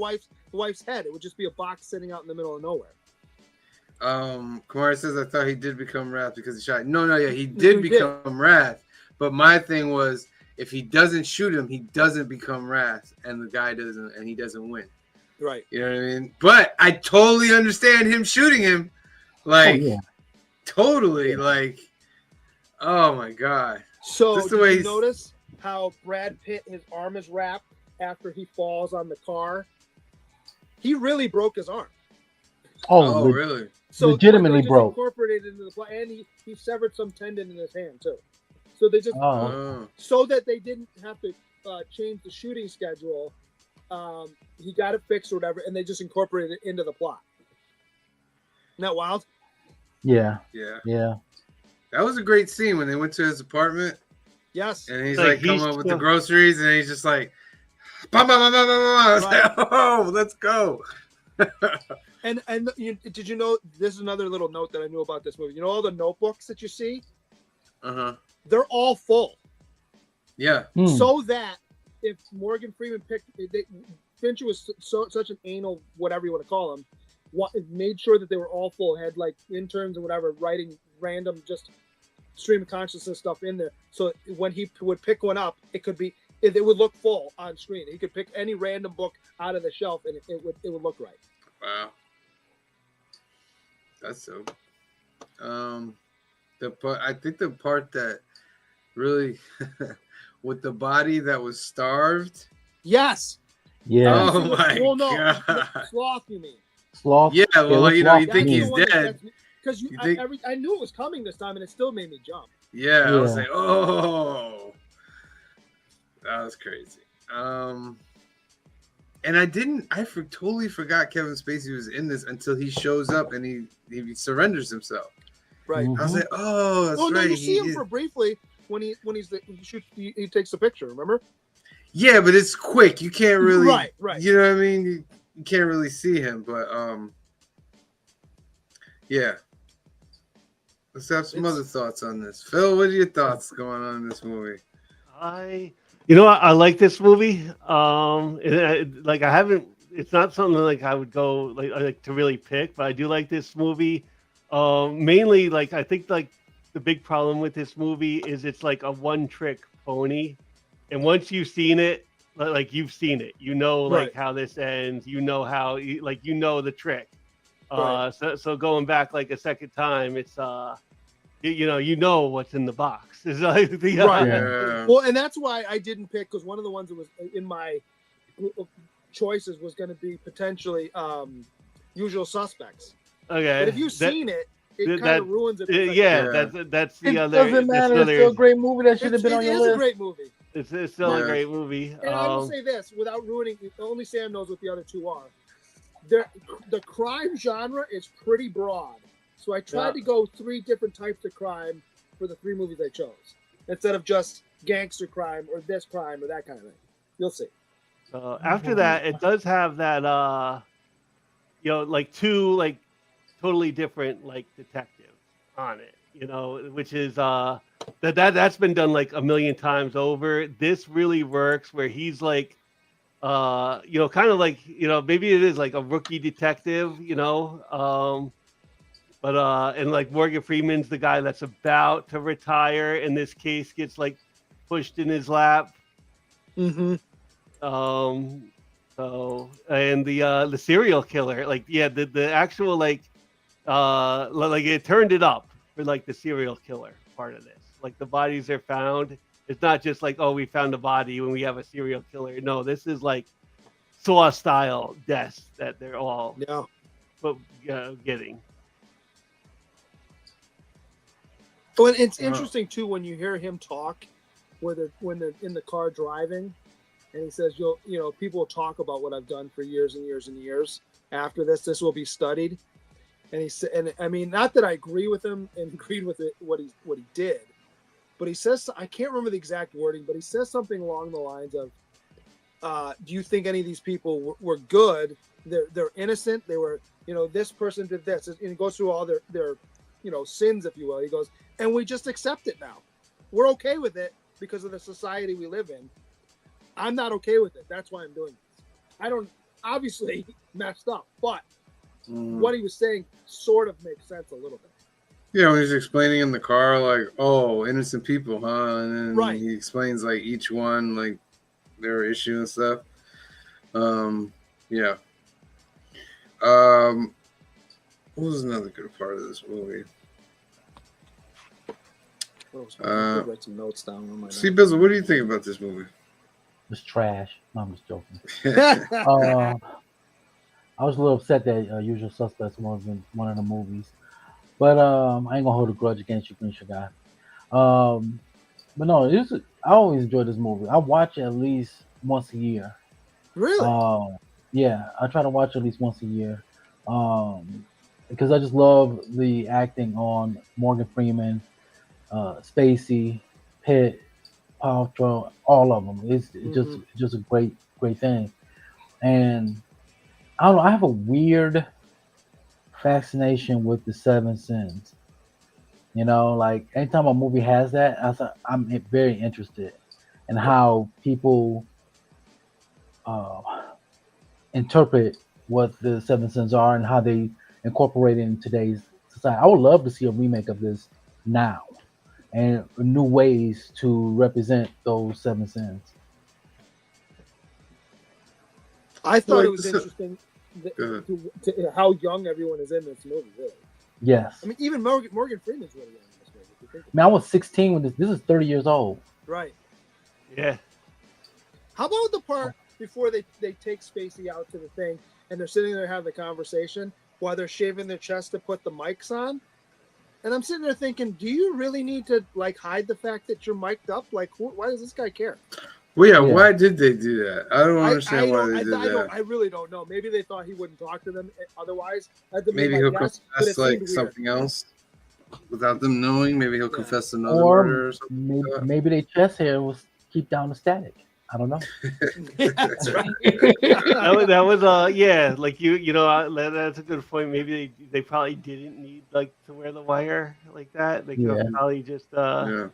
wife's head. It would just be a box sitting out in the middle of nowhere. Kamara says, I thought he did become Wrath because he shot. No, he did become Wrath. But my thing was, if he doesn't shoot him, he doesn't become Wrath, and the guy doesn't, and he doesn't win. Right. You know what I mean? But I totally understand him shooting him. Like, totally. Like, oh my God. So, did you notice how Brad Pitt, his arm is wrapped after he falls on the car? He really broke his arm. Oh, really? So legitimately broke. Incorporated into the plot, and he severed some tendon in his hand too. So they just so that they didn't have to change the shooting schedule. He got it fixed or whatever, and they just incorporated it into the plot. Isn't that wild? Yeah. Yeah. That was a great scene when they went to his apartment. Yes. And he's like coming up with the groceries, and he's just like, bah, bah, bah, bah, bah, bah. I was like, oh, let's go. And did you know, this is another little note that I knew about this movie. You know all the notebooks that you see? They're all full. Yeah. So that if Morgan Freeman Fincher was such an anal, whatever you want to call him, made sure that they were all full, had like interns and whatever writing random just stream of consciousness stuff in there. So when he would pick one up, it would look full on screen. He could pick any random book out of the shelf, and it would look right. Wow, that's so. I think the part that really with the body that was starved. Yes. Yeah. Oh my god. Sloth, you mean? Sloth. Yeah, well, you know, you think he's That's the one dead. Because I knew it was coming this time, and it still made me jump. Yeah, I was Yeah. like, oh, that was crazy. And I totally forgot Kevin Spacey was in this until he shows up and he surrenders himself. Right. I was like, oh, that's Well, no, right. you see him for briefly when he takes the picture. Remember? Yeah, but it's quick. You can't really, right. You know what I mean? You can't really see him, but yeah. Let's have some other thoughts on this. Phil, what are your thoughts going on in this movie? I like this movie. Like I haven't. It's not something like I would go like to really pick, but I do like this movie. Mainly, like I think like the big problem with this movie is it's like a one-trick pony, and once you've seen it, like you've seen it, you know like how this ends. You know how you know the trick. So going back like a second time, it's you know what's in the box. It's like Yeah. Well, and that's why I didn't pick, because one of the ones that was in my choices was going to be potentially Usual Suspects. Okay. But if you've seen it, it kind of ruins it. That's the It other. doesn't matter. It's still a great movie that should have been on your It list. is a great movie. It's still a great movie. And I will say this, without ruining, only Sam knows what the other two are. The crime genre is pretty broad. So I tried to go 3 different types of crime for the 3 movies I chose, instead of just gangster crime or this crime or that kind of thing. You'll see. After that, it does have that, like 2 like totally different like detectives on it. Which is that's been done like a million times over. This really works where he's like, kind of like maybe it is like a rookie detective, but and like Morgan Freeman's the guy that's about to retire, and this case gets like pushed in his lap. Mm-hmm. So and the serial killer, the actual like it turned it up for like the serial killer part of this. Like the bodies are found. It's not just like, oh, we found a body when we have a serial killer. No, this is like Saw style deaths that they're all getting. Oh, and it's interesting too when you hear him talk, when they're in the car driving, and he says, people will talk about what I've done for years and years and years. After this, this will be studied. And he said, and I mean, not that I agree with him and agreed with it what he did, but he says, I can't remember the exact wording, but he says something along the lines of, do you think any of these people were good? They're innocent. They were, this person did this, and he goes through all their sins, if you will. He goes, and we just accept it now. We're okay with it because of the society we live in. I'm not okay with it. That's why I'm doing this. I don't, obviously messed up, but what he was saying sort of makes sense a little bit. Yeah, when he's explaining in the car, like, oh, innocent people, huh? And then he explains like each one, like their issue and stuff. Yeah. What was another good part of this movie? Write some notes down. See, Bizzle, what do you think about this movie? It's trash. No, I'm just joking. I was a little upset that Usual Suspects wasn't one of the movies, but I ain't gonna hold a grudge against you, Green Sugar Guy. But no, I always enjoy this movie. I watch it at least once a year. Really? Yeah, I try to watch it at least once a year, because I just love the acting on Morgan Freeman, Spacey, Pitt, Paltrow, all of them. It's just a great thing. And I don't know, I have a weird fascination with the 7 sins. Like anytime a movie has that, I'm very interested in how people interpret what the 7 sins are and how they incorporate it in today's society. I would love to see a remake of this now. and new ways to represent those seven sins. I thought it was So- interesting Good. to how young everyone is in this movie. Really, Yes. I mean, even Morgan Freeman's really young in this movie. If you think about Man, I was 16 when this is 30 years old. it. Right. Yeah. How about the part before they take Spacey out to the thing and they're sitting there having the conversation while they're shaving their chest to put the mics on? And I'm sitting there thinking, do you really need to like hide the fact that you're mic'd up? Like, why does this guy care? Well, yeah, Yeah. why did they do that? I don't understand why they did that. I really don't know. Maybe they thought he wouldn't talk to them otherwise. That's the Maybe my he'll guess, but confess it seemed like weird. something else without them knowing. Maybe he'll confess another Or murder or something. maybe, like that. maybe their chest hair was keep down the static. I don't know. That's right. That was yeah, like you know that's a good point. Maybe they probably didn't need like to wear the wire like that. They could Yeah. probably just Yeah.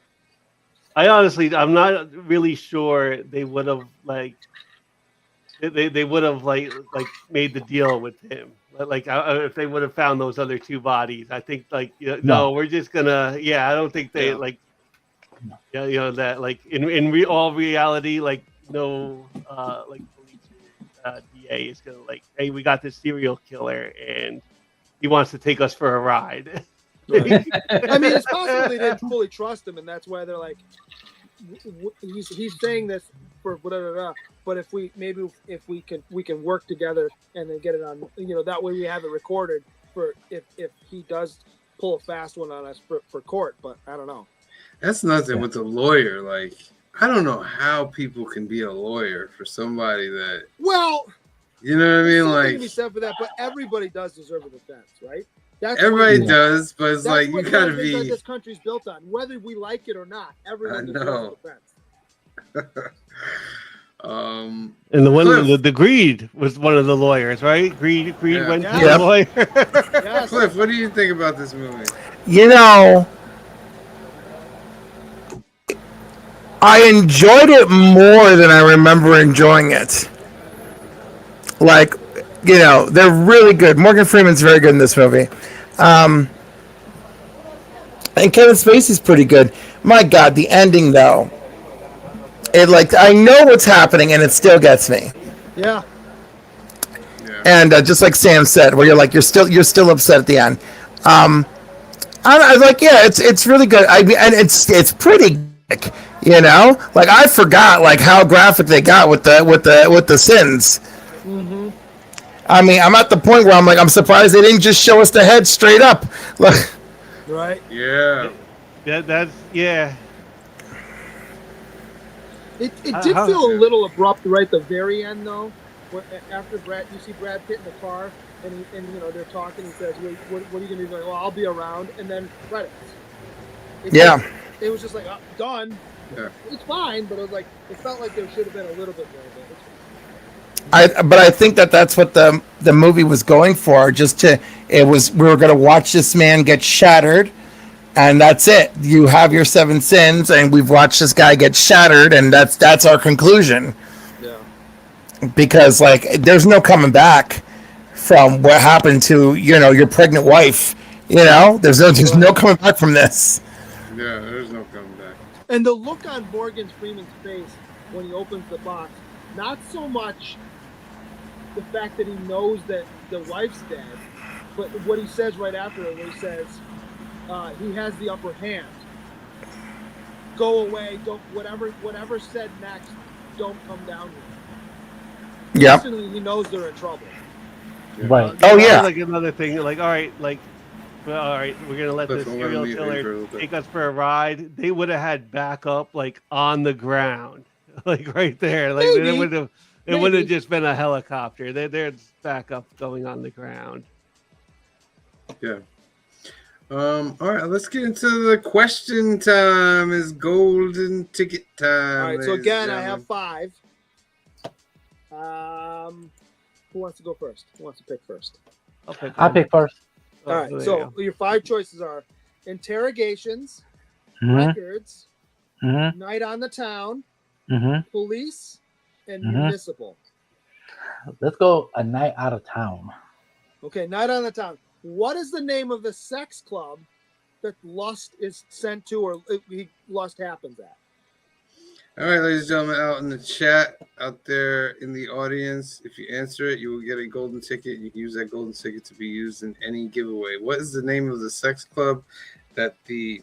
I'm not really sure they would have like they would have like made the deal with him. Like if they would have found those other two bodies, I think like no, No. we're just gonna I don't think they Yeah. like No. that like in all reality like no like police DA is gonna like, hey, we got this serial killer and he wants to take us for a ride. Right. I mean, it's possible they didn't fully trust him, and that's why they're like, he's saying this for whatever. But if we can work together and then get it on, that way we have it recorded for if he does pull a fast one on us for court. But I don't know. That's nothing with a lawyer. Like, I don't know how people can be a lawyer for somebody that, Well, you know what I mean? there's something to be Like, said for that, but everybody does deserve a defense, right? That's everybody what- does, but it's That's like, you what gotta everything that be. this country's built on, whether we like it or not. Everyone I deserves know. a defense. um, And the one Cliff. the Greed was one of the lawyers, right? Greed Yeah. went to Yeah. the lawyer. Yes. Cliff, what do you think about this movie? You know, I enjoyed it more than I remember enjoying it. Like, they're really good. Morgan Freeman's very good in this movie. And Kevin Spacey's pretty good. My God, the ending though. I know what's happening and it still gets me. Yeah. Yeah. And just like Sam said, where you're still upset at the end. I like, yeah, it's really good. I mean, and it's pretty, like I forgot like how graphic they got with the sins. Mm-hmm. I mean, I'm at the point where I'm surprised they didn't just show us the head straight up. Like, Right. Yeah. That's It did How- feel a little abrupt right at the very end, though. After you see Brad Pitt in the car, and they're talking. He says, "Wait, what are you gonna do?" Like, well, I'll be around, and then credits. Yeah. It was just like done. Yeah. It's fine, but it felt like there should have been a little bit more. But I think that's what the movie was going for. We were going to watch this man get shattered, and that's it. You have your seven sins, and we've watched this guy get shattered, and that's our conclusion. Yeah. Because there's no coming back from what happened to your pregnant wife. There's no coming back from this. Yeah, there's no coming back. And the look on Morgan Freeman's face when he opens the box, not so much the fact that he knows that the wife's dead, but what he says right after it, where he says he has the upper hand. Go away, don't whatever said next, don't come down here. Yeah. Instantly, he knows they're in trouble. Right. Oh, yeah. Like another thing. Like all right, we're gonna let this Cliff, serial leave for a killer little bit. take us for a ride. They would have had backup like on the ground, like right there. Like Maybe. it would have Maybe. just been a helicopter. There's backup going on the ground. Yeah. All right, let's get into the question time. Is golden ticket time. All right, so ladies again, and I have gentlemen. 5. Who wants to go first? Who wants to pick first? I pick first. Oh, All right, there you so go. your 5 choices are interrogations, Mm-hmm. records, Mm-hmm. night on the town, Mm-hmm. police, and Mhm. municipal. Let's go a night out of town. Okay, night on the town. What is the name of the sex club that Lust is sent to, or Lust happens at? All right, ladies and gentlemen, out in the chat, out there in the audience, if you answer it, you will get a golden ticket. You can use that golden ticket to be used in any giveaway. What is the name of the sex club that the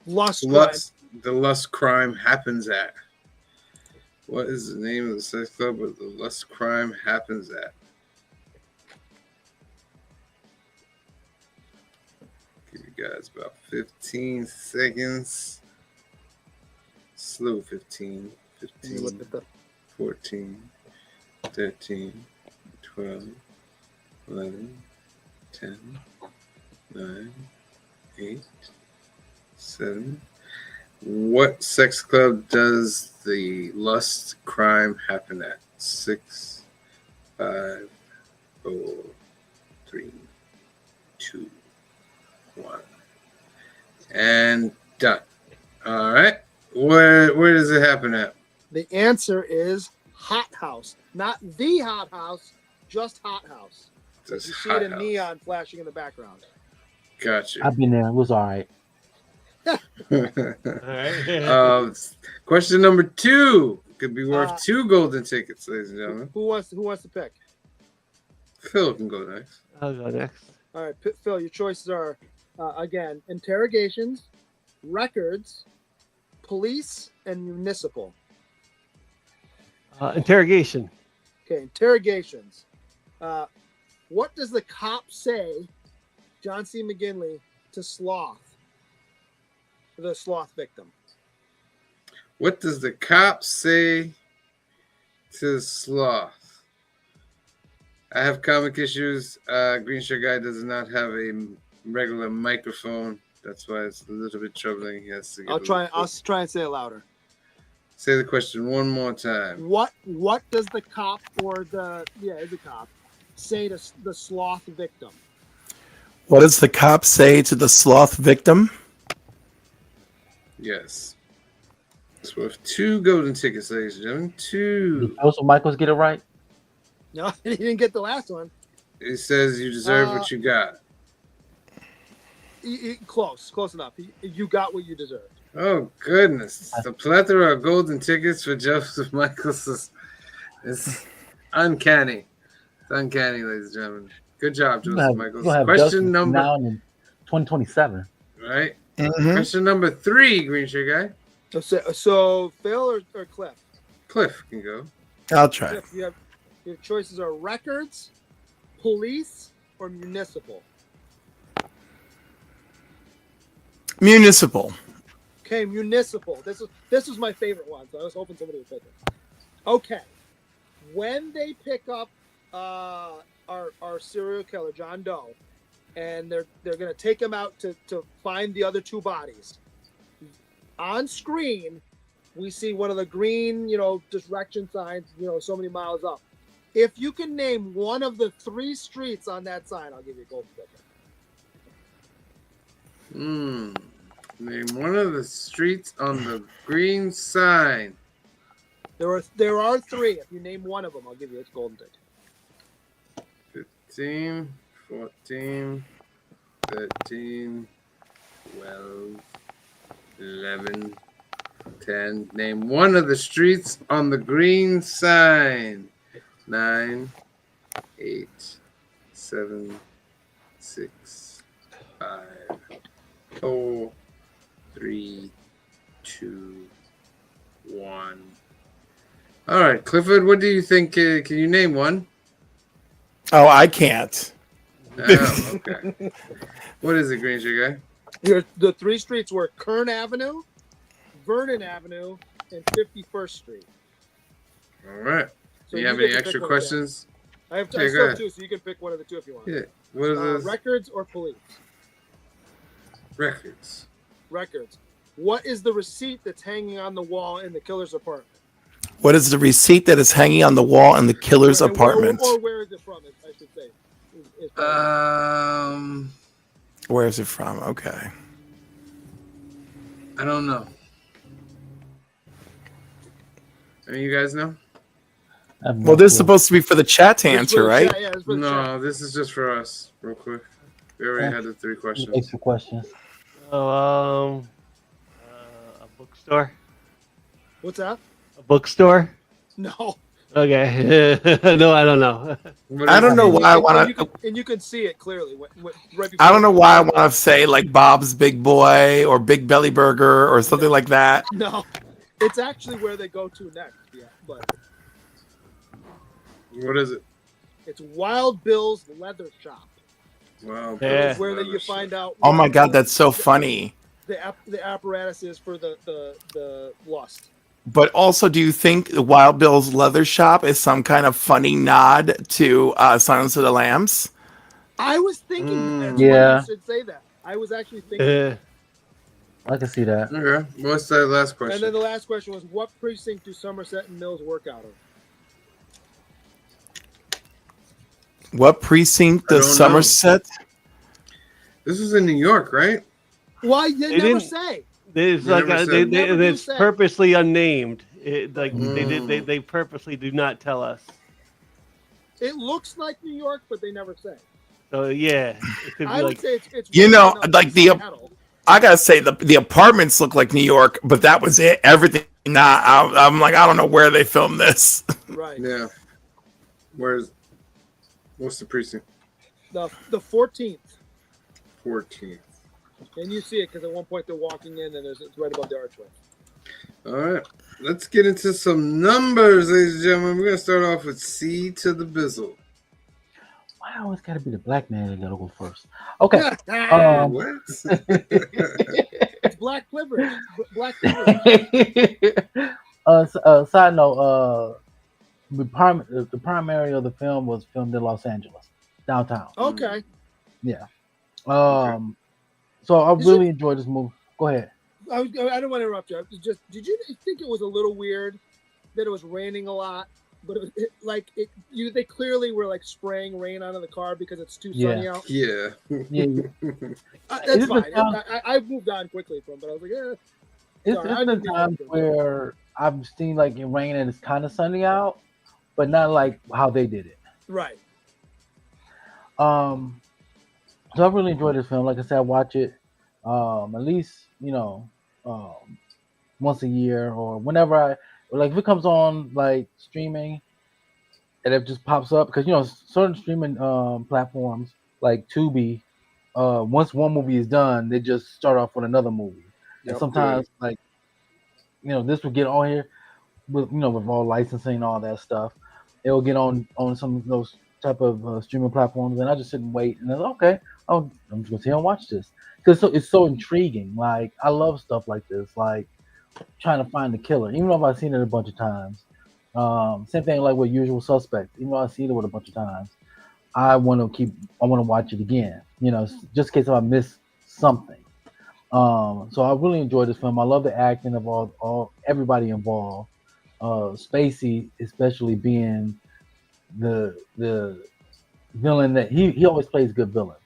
Lust. crime happens at? What is the name of the sex club where the lust crime happens at? Give you guys about 15 seconds. Slow 15, 15, 14, 13, 12, 11, 10, 9, 8, 7. What sex club does the lust crime happen at? 6, 5, 4, 3, 2, 1. And done. All right. Where does it happen at? The answer is Hot House. Not the Hot House, just Hot House. Just you see Hot it in House. neon flashing in the background. Gotcha. I've been there. It was all right. All right. Question number 2 could be worth 2 golden tickets, ladies and gentlemen. Who wants to pick? Phil can go next. I'll go next. All right, Phil, your choices are, again, interrogations, records, police, and municipal. Interrogation. Okay, interrogations. What does the cop say, John C. McGinley, to Sloth, the Sloth victim? What does the cop say to Sloth? I have comic issues. Green Shirt Guy does not have a regular microphone. That's why it's a little bit troubling. He has to. I'll try and say it louder. Say the question one more time. What does the cop say to the Sloth victim? What does the cop say to the sloth victim? Yes. It's worth 2 golden tickets, ladies and gentlemen. 2. Did Joseph Michaels get it right? No, he didn't get the last one. It says you deserve what you got. Close enough. You got what you deserved. Oh, goodness. The plethora of golden tickets for Joseph Michaels is uncanny. It's uncanny, ladies and gentlemen. Good job, Joseph Michaels. Question number... Now in 2027. Right? Mm-hmm. Question number 3, Green Shirt Guy. So Phil or Cliff? Cliff can go. I'll try. Cliff, your choices are records, police, or municipal. Municipal. Okay, municipal. This was my favorite one, so I was hoping somebody would pick it. Okay, when they pick up our serial killer John Doe, and they're going to take him out to find the other 2 bodies. On screen, we see one of the green, direction signs, so many miles up. If you can name one of the 3 streets on that sign, I'll give you a golden ticket. Name one of the streets on the green sign. There are 3. If you name one of them, I'll give you a golden ticket. 15, 14, 13, 12, 11, 10. Name one of the streets on the green sign. 9, 8, 7, 6, 5, 4, 3, 2, 1. All right, Clifford, what do you think? Can you name one? Oh, I can't. Oh, okay. What is it, Green Shirt Guy? The 3 streets were Kern Avenue, Vernon Avenue, and 51st Street. All right. So Do you have any extra questions? I have Yeah, still 2, so you can pick one of the 2 if you want. Yeah. What are those? Records or police? Records. Records. What is the receipt that's hanging on the wall in the killer's apartment? What is the receipt that is hanging on the wall in the killer's apartment? Or where is it from, I should say. Where is it from? Okay. I don't know. Any of you guys know? Well, this is supposed to be for the chat to answer, right? Yeah, No, this is just for us, real quick. We already had the 3 questions. Extra questions. Oh, a bookstore. What's that? A bookstore. No. Okay. No, I don't know. What I is don't it? know why I And want you to. can, and you can see it clearly right before. I don't know why I want to say like Bob's Big Boy or Big Belly Burger or something like that. No, it's actually where they go to next. Yeah, but What is it? it's Wild Bill's Leather Shop. Wow. Yeah. Is where you find out. Oh what my god, that's so funny. the apparatus is for the lust. But also, do you think the Wild Bill's Leather Shop is some kind of funny nod to Silence of the Lambs? I was thinking that's Yeah. you should say that. I was actually thinking. I can see that. Okay. What's that last question? And then the last question was, what precinct do Somerset and Mills work out of? What precinct I does don't know. Somerset? This is in New York, right? Why they never didn't- say? There's They like never said. Never do it's say. purposely unnamed. Like Mm. they purposely do not tell us. It looks like New York, but they never say. So yeah, it could be I would like say it's You way know, enough like to the- Seattle. I gotta say the apartments look like New York, but that was it. Everything. Nah, I'm like I don't know where they filmed this. Right. Yeah. What's the precinct? The 14th, 14th. and you see it because at one point they're walking in, and it's right above the archway. All right. Let's get into some numbers, ladies and gentlemen. We're gonna start off with C to the Bizzle. Why always gotta be the black man that gotta go first? Okay. What? It's black privilege. Black privilege. Side note, the primary of the film was filmed in Los Angeles, downtown. Okay. Yeah. So I Is really enjoyed this movie. Go ahead. I don't want to interrupt you. I was just, did you think it was a little weird that it was raining a lot? But they clearly were like spraying rain onto the car because it's too sunny out. Yeah. Yeah, That's fine. I moved on quickly from, but I was like, it's Sorry, I the didn't mean time to- where I've seen like it rain and it's kind of sunny out, but not like how they did it. right. So I really enjoyed this film. Like I said, I watch it at least once a year or whenever if it comes on like streaming and it just pops up because certain streaming platforms like Tubi, once one movie is done, they just start off with another movie. And Yep. sometimes this will get on here with all licensing and all that stuff. It will get on some of those type of streaming platforms, and I just sit and wait. And then okay, I'm just gonna sit here and watch this because it's so intriguing. Like I love stuff like this, like trying to find the killer, even though I've seen it a bunch of times. Same thing like with Usual Suspects. Even though I've seen it a bunch of times, I want to watch it again. Just in case I miss something. So I really enjoyed this film. I love the acting of all everybody involved. Spacey, especially being the villain that he always plays good villains.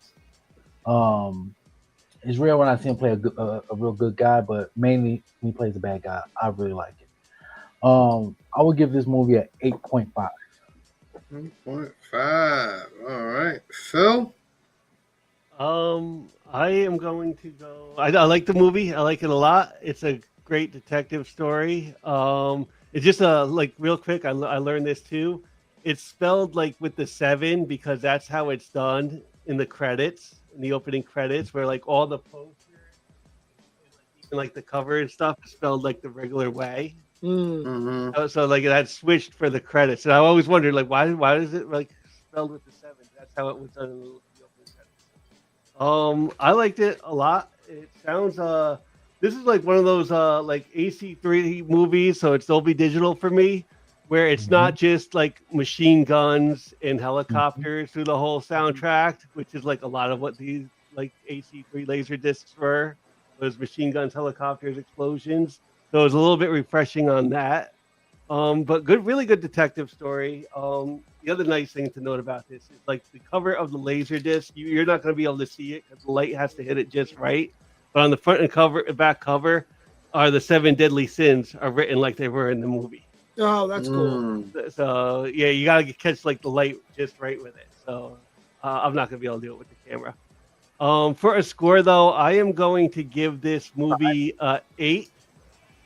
It's rare when I see him play a real good guy, but mainly when he plays a bad guy, I really like it. I would give this movie an 8.5. 1.5. All right. Phil? I am going to go. I like the movie. I like it a lot. It's a great detective story. It's just real quick. I learned this too. It's spelled like with the 7 because that's how it's done in the credits, in the opening credits, where like all the posters and like the cover and stuff is spelled like the regular way. Mm-hmm. So like that switched for the credits, and I always wondered like why is it like spelled with the 7? That's how it was done in the opening credits. I liked it a lot. It sounds this is like one of those like AC3 movies, so it's Dolby Digital for me, where it's not just like machine guns and helicopters through the whole soundtrack, which is like a lot of what these like AC3 laser discs were. Those machine guns, helicopters, explosions. So it was a little bit refreshing on that. But really good detective story. The other nice thing to note about this is like the cover of the laser disc. You're not going to be able to see it because the light has to hit it just right. But on the front and back cover are the 7 deadly sins are written like they were in the movie. Oh, that's cool. So yeah, you gotta catch like the light just right with it. So I'm not gonna be able to do it with the camera. For a score though, I am going to give this movie 8.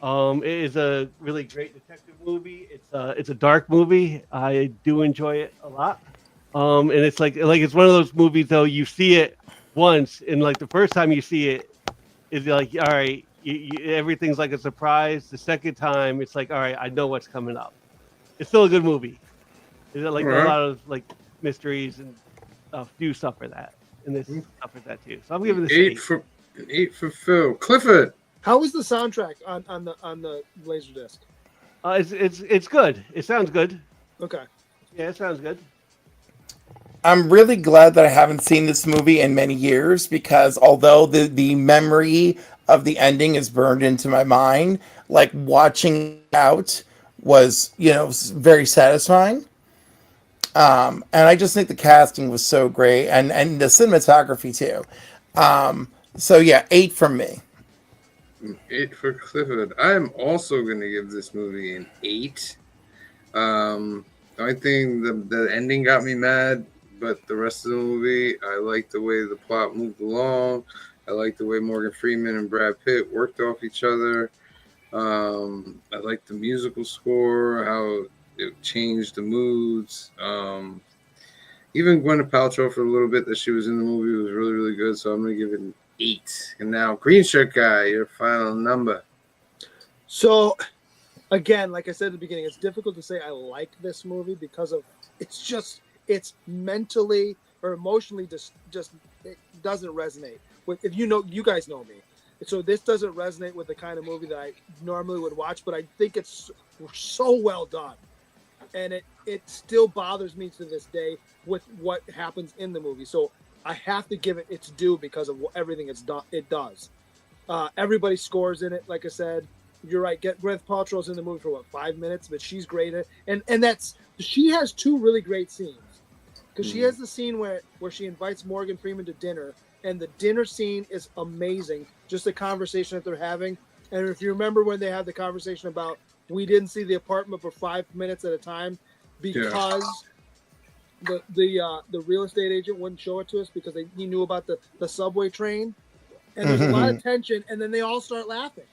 It is a really great detective movie. It's a dark movie. I do enjoy it a lot. And it's like it's one of those movies though you see it once, and like the first time you see it is like all right, everything's like a surprise. The second time it's like all right, I know what's coming up. It's still a good movie. Is it All like a right. lot of like mysteries and stuff do suffer that, and this suffers that too. So I'm giving this 8. An 8 for Phil. Clifford. How was the soundtrack on the Laserdisc? It's good. It sounds good. Okay. Yeah, it sounds good. I'm really glad that I haven't seen this movie in many years because although the memory of the ending is burned into my mind, like watching out was, very satisfying. And I just think the casting was so great and the cinematography too. So yeah, 8 from me. 8 for Clifford. I am also going to give this movie an 8. The only thing, the ending got me mad, but the rest of the movie, I liked the way the plot moved along. I liked the way Morgan Freeman and Brad Pitt worked off each other. I liked the musical score, how it changed the moods. Even Gwyneth Paltrow for a little bit that she was in the movie was really, really good. So I'm going to give it an 8. And now, Green Shirt Guy, your final number. So, again, like I said at the beginning, it's difficult to say I like this movie because of it's mentally or emotionally just it doesn't resonate with. If you guys know me, so this doesn't resonate with the kind of movie that I normally would watch. But I think it's so well done, and it still bothers me to this day with what happens in the movie. So I have to give it its due because of everything it does. Everybody scores in it. Like I said, you're right. Gwyneth Paltrow's in the movie for 5 minutes, but she's great at it. And she has 2 really great scenes. Because she has the scene where she invites Morgan Freeman to dinner, and the dinner scene is amazing. Just the conversation that they're having. And if you remember when they had the conversation about we didn't see the apartment for 5 minutes at a time because the real estate agent wouldn't show it to us because he knew about the subway train. And there's a lot of tension, and then they all start laughing.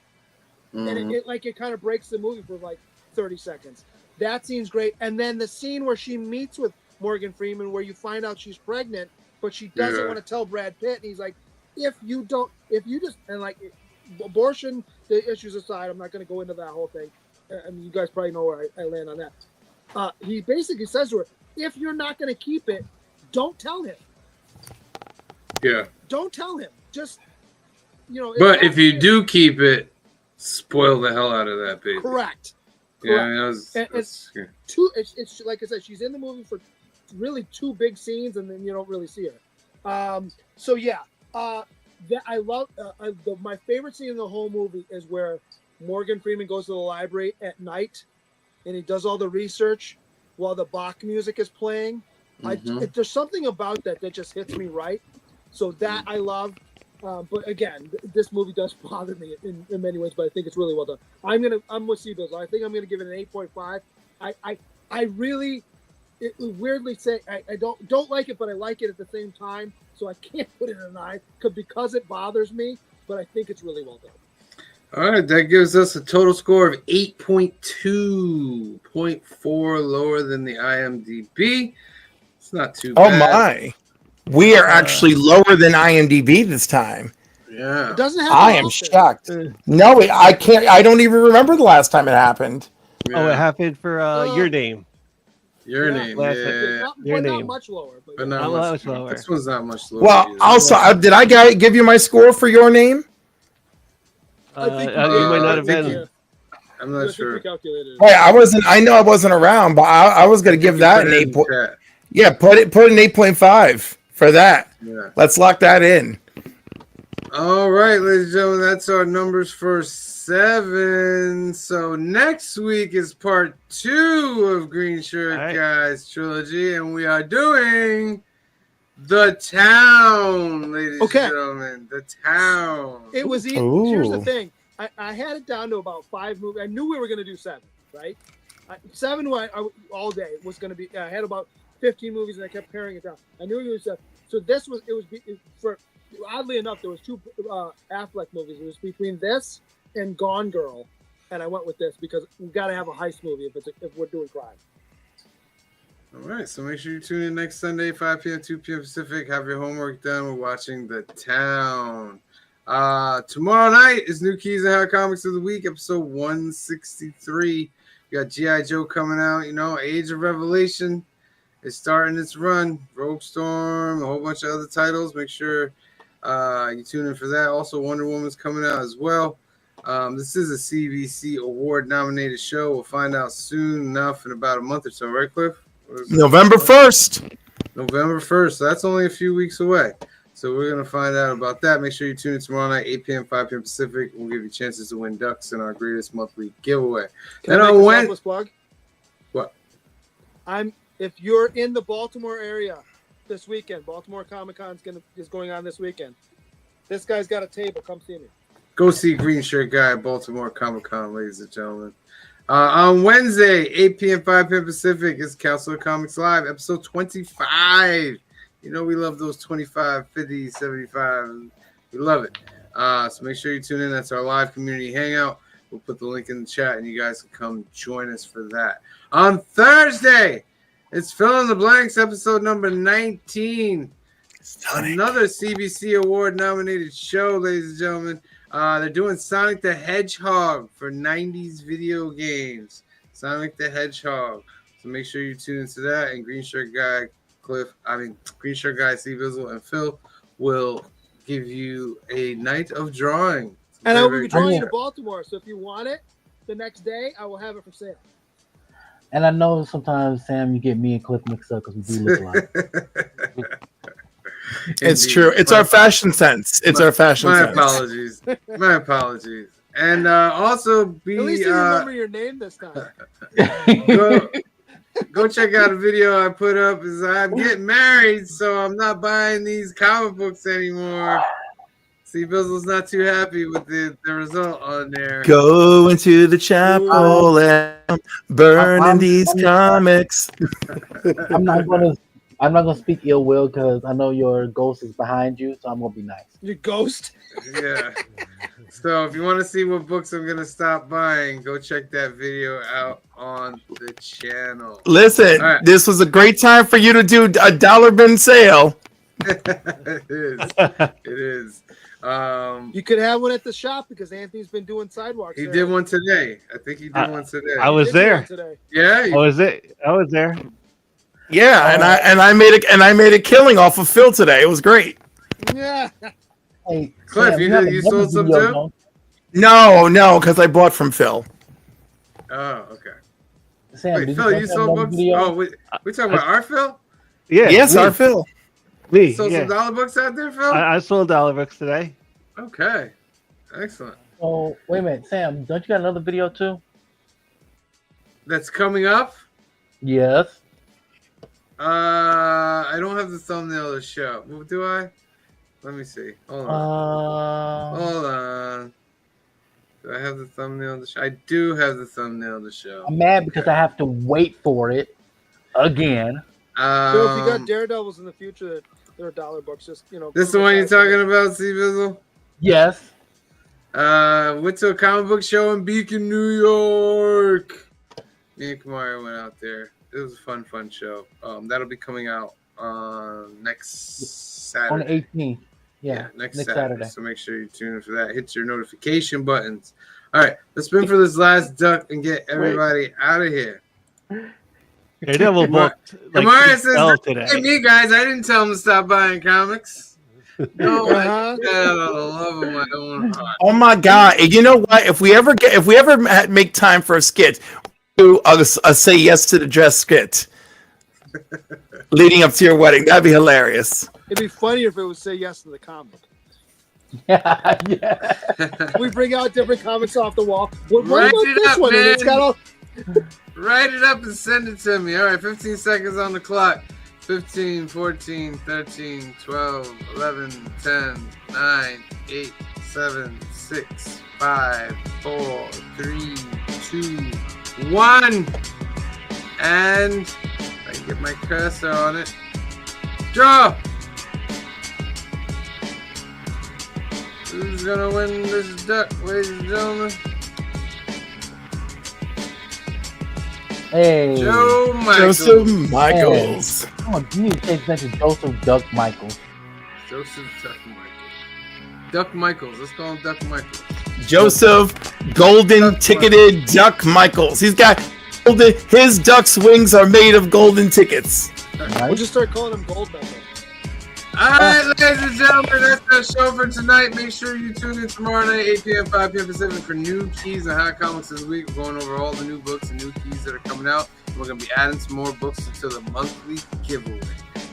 And it kind of breaks the movie for like 30 seconds. That scene's great. And then the scene where she meets with Morgan Freeman, where you find out she's pregnant, but she doesn't want to tell Brad Pitt. And he's like, abortion, the issues aside, I'm not going to go into that whole thing. I mean, you guys probably know where I land on that. He basically says to her, if you're not going to keep it, don't tell him. Yeah. Don't tell him. Just, But if you do keep it, spoil the hell out of that baby. Correct. Yeah, I mean, it's like I said, she's in the movie for really 2 big scenes, and then you don't really see her. I love my favorite scene in the whole movie is where Morgan Freeman goes to the library at night, and he does all the research while the Bach music is playing. There's something about that just hits me right. So that I love. But again, this movie does bother me in many ways, but I think it's really well done. I'm with Seabills. I think I'm gonna give it an 8.5. I really weirdly say I don't like it, but I like it at the same time. So I can't put it in a 9 because it bothers me. But I think it's really well done. All right, that gives us a total score of 8.2, 0.4 lower than the IMDb. It's not too bad. Oh my. We are actually lower than IMDb this time. Yeah. It doesn't happen I am often. shocked. No, I can't. I don't even remember the last time it happened. Yeah. Oh, it happened for Your Name. Your name. Yeah. Your Not name. much lower. But Not much lower. This one's not much lower. Well, either. also, did I give you my score for Your Name? I think You might not have been. I'm not sure. Wait, I wasn't. I know I wasn't around, but I was going to give that an 8. Yeah, put an 8.5 for that. Yeah. Let's lock that in. All right, ladies and gentlemen, that's our numbers for 7. So next week is part 2 of Green Shirt Guys trilogy, and we are doing The Town, ladies and gentlemen. The Town. It was easy. Here's the thing. I had it down to about 5 movies. I knew we were going to do 7, right? 7 all day was going to be. I had about 15 movies, and I kept paring it down. I knew it was 7. So this was. oddly enough, there was two Affleck movies. It was between this and Gone Girl, and I went with this because we got to have a heist movie if we're doing crime. All right, so make sure you tune in next Sunday, 5 p.m., 2 p.m. Pacific. Have your homework done. We're watching The Town. Tomorrow night is New Keys and Hot Comics of the Week, episode 163. We got G.I. Joe coming out. You know, Age of Revelation is starting its run. Rogue Storm, a whole bunch of other titles. Make sure you tune in for that. Also, Wonder Woman's coming out as well. This is a CBC award-nominated show. We'll find out soon enough in about a month or so, right, Cliff? November 1st. November 1st. So that's only a few weeks away. So we're going to find out about that. Make sure you tune in tomorrow night, 8 p.m., 5 p.m. Pacific. We'll give you chances to win ducks in our greatest monthly giveaway. Can I make a shameless plug? What? If you're in the Baltimore area this weekend, Baltimore Comic-Con is going on this weekend. This guy's got a table. Come see me. Go see Green Shirt Guy at Baltimore Comic-Con, ladies and gentlemen. On Wednesday, 8 p.m., 5 p.m. Pacific, is Council of Comics Live, episode 25. You know we love those 25, 50, 75. We love it. So make sure you tune in. That's our live community hangout. We'll put the link in the chat, and you guys can come join us for that. On Thursday, it's Fill in the Blanks, episode number 19. Another CBC Award-nominated show, ladies and gentlemen. They're doing Sonic the Hedgehog for 90s video games. Sonic the Hedgehog. So make sure you tune into that. And Green Shirt Guy, Green Shirt Guy, Steve Bizzle, and Phil will give you a night of drawing. And I will be drawing to Baltimore. So if you want it, the next day, I will have it for sale. And I know sometimes, Sam, you get me and Cliff mixed up because we do look alike. It's true. It's our fashion sense. Our fashion sense. Apologies. My apologies. And also at least you remember your name this time. Go check out a video I put up. Is I'm getting married, so I'm not buying these comic books anymore. See, Bizzle's not too happy with the result on there. Go into the chapel and burn these comics. I'm not gonna speak ill will because I know your ghost is behind you, so I'm gonna be nice. Your ghost? Yeah. So if you want to see what books I'm gonna stop buying, go check that video out on the channel. Listen, This was a great time for you to do a dollar bin sale. It is. You could have one at the shop because Anthony's been doing sidewalks. He did one today. I think he did one today. I was there. Yeah. I was there. Yeah, and I made a killing off of Phil today. It was great. Yeah. Hey, Cliff, Sam, you sold some too? No, because I bought from Phil. Oh, okay. Sam, wait, Phil, you sold books? Oh, we talking about our Phil? Yeah. Yes, our Phil. Me. Sold some dollar books out there, Phil? I sold dollar books today. Okay. Excellent. Oh, wait a minute, Sam, don't you got another video too? That's coming up? Yes. I don't have the thumbnail to show. Do I? Let me see. Hold on. Hold on. Do I have the thumbnail to show? I do have the thumbnail to show. I'm mad because I have to wait for it again. So if you got Daredevils in the future, they're dollar books. Just This the one you're talking about, Steve Bizzle? Yes. Went to a comic book show in Beacon, New York. Me and Kamari went out there. It was a fun show. That'll be coming out next Saturday. On the 18th. Yeah, next Saturday. So make sure you tune in for that. Hit your notification buttons. All right, let's spin for this last duck and get everybody out of here. Daredevil booked Kamari says, today. "Hey, me guys, I didn't tell him to stop buying comics." No, I love him. I don't want. Oh my God! You know what? If we ever make time for a skit, do a say yes to the dress skit leading up to your wedding. That'd be hilarious. It'd be funny if it would say yes to the comic. Yeah. We bring out different comics off the wall. What Write about it this up, one? man. And it's got all. Write it up and send it to me. All right, 15 seconds on the clock. 15, 14, 13, 12, 11, 10, 9, 8, 7, 6, 5, 4, 3, 2, 1. And I can get my cursor on it. Draw! Who's gonna win this duck, ladies and gentlemen? Hey, Joe Michaels. Joseph Michaels. come on, you need to take that to Joseph Duck Michaels. Joseph Duck Michaels. Duck Michaels. Let's call him Duck Michaels. Joseph Golden Ticketed Duck Michaels. He's got golden. His duck's wings are made of golden tickets. We'll just start calling him Goldberg. All right, ladies and gentlemen, that's our show for tonight. Make sure you tune in tomorrow night, 8 p.m., 5 p.m. Pacific for new keys and hot comics this week. We're going over all the new books and new keys that are coming out. We're going to be adding some more books into the monthly giveaway.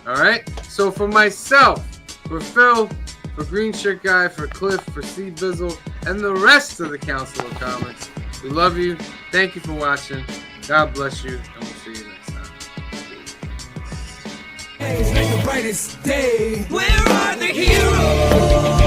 All right? So for myself, for Phil, for Green Shirt Guy, for Cliff, for C Bizzle, and the rest of the Council of Comics, we love you. Thank you for watching. God bless you, and we'll see you next time. Make the brightest day. Where are the heroes?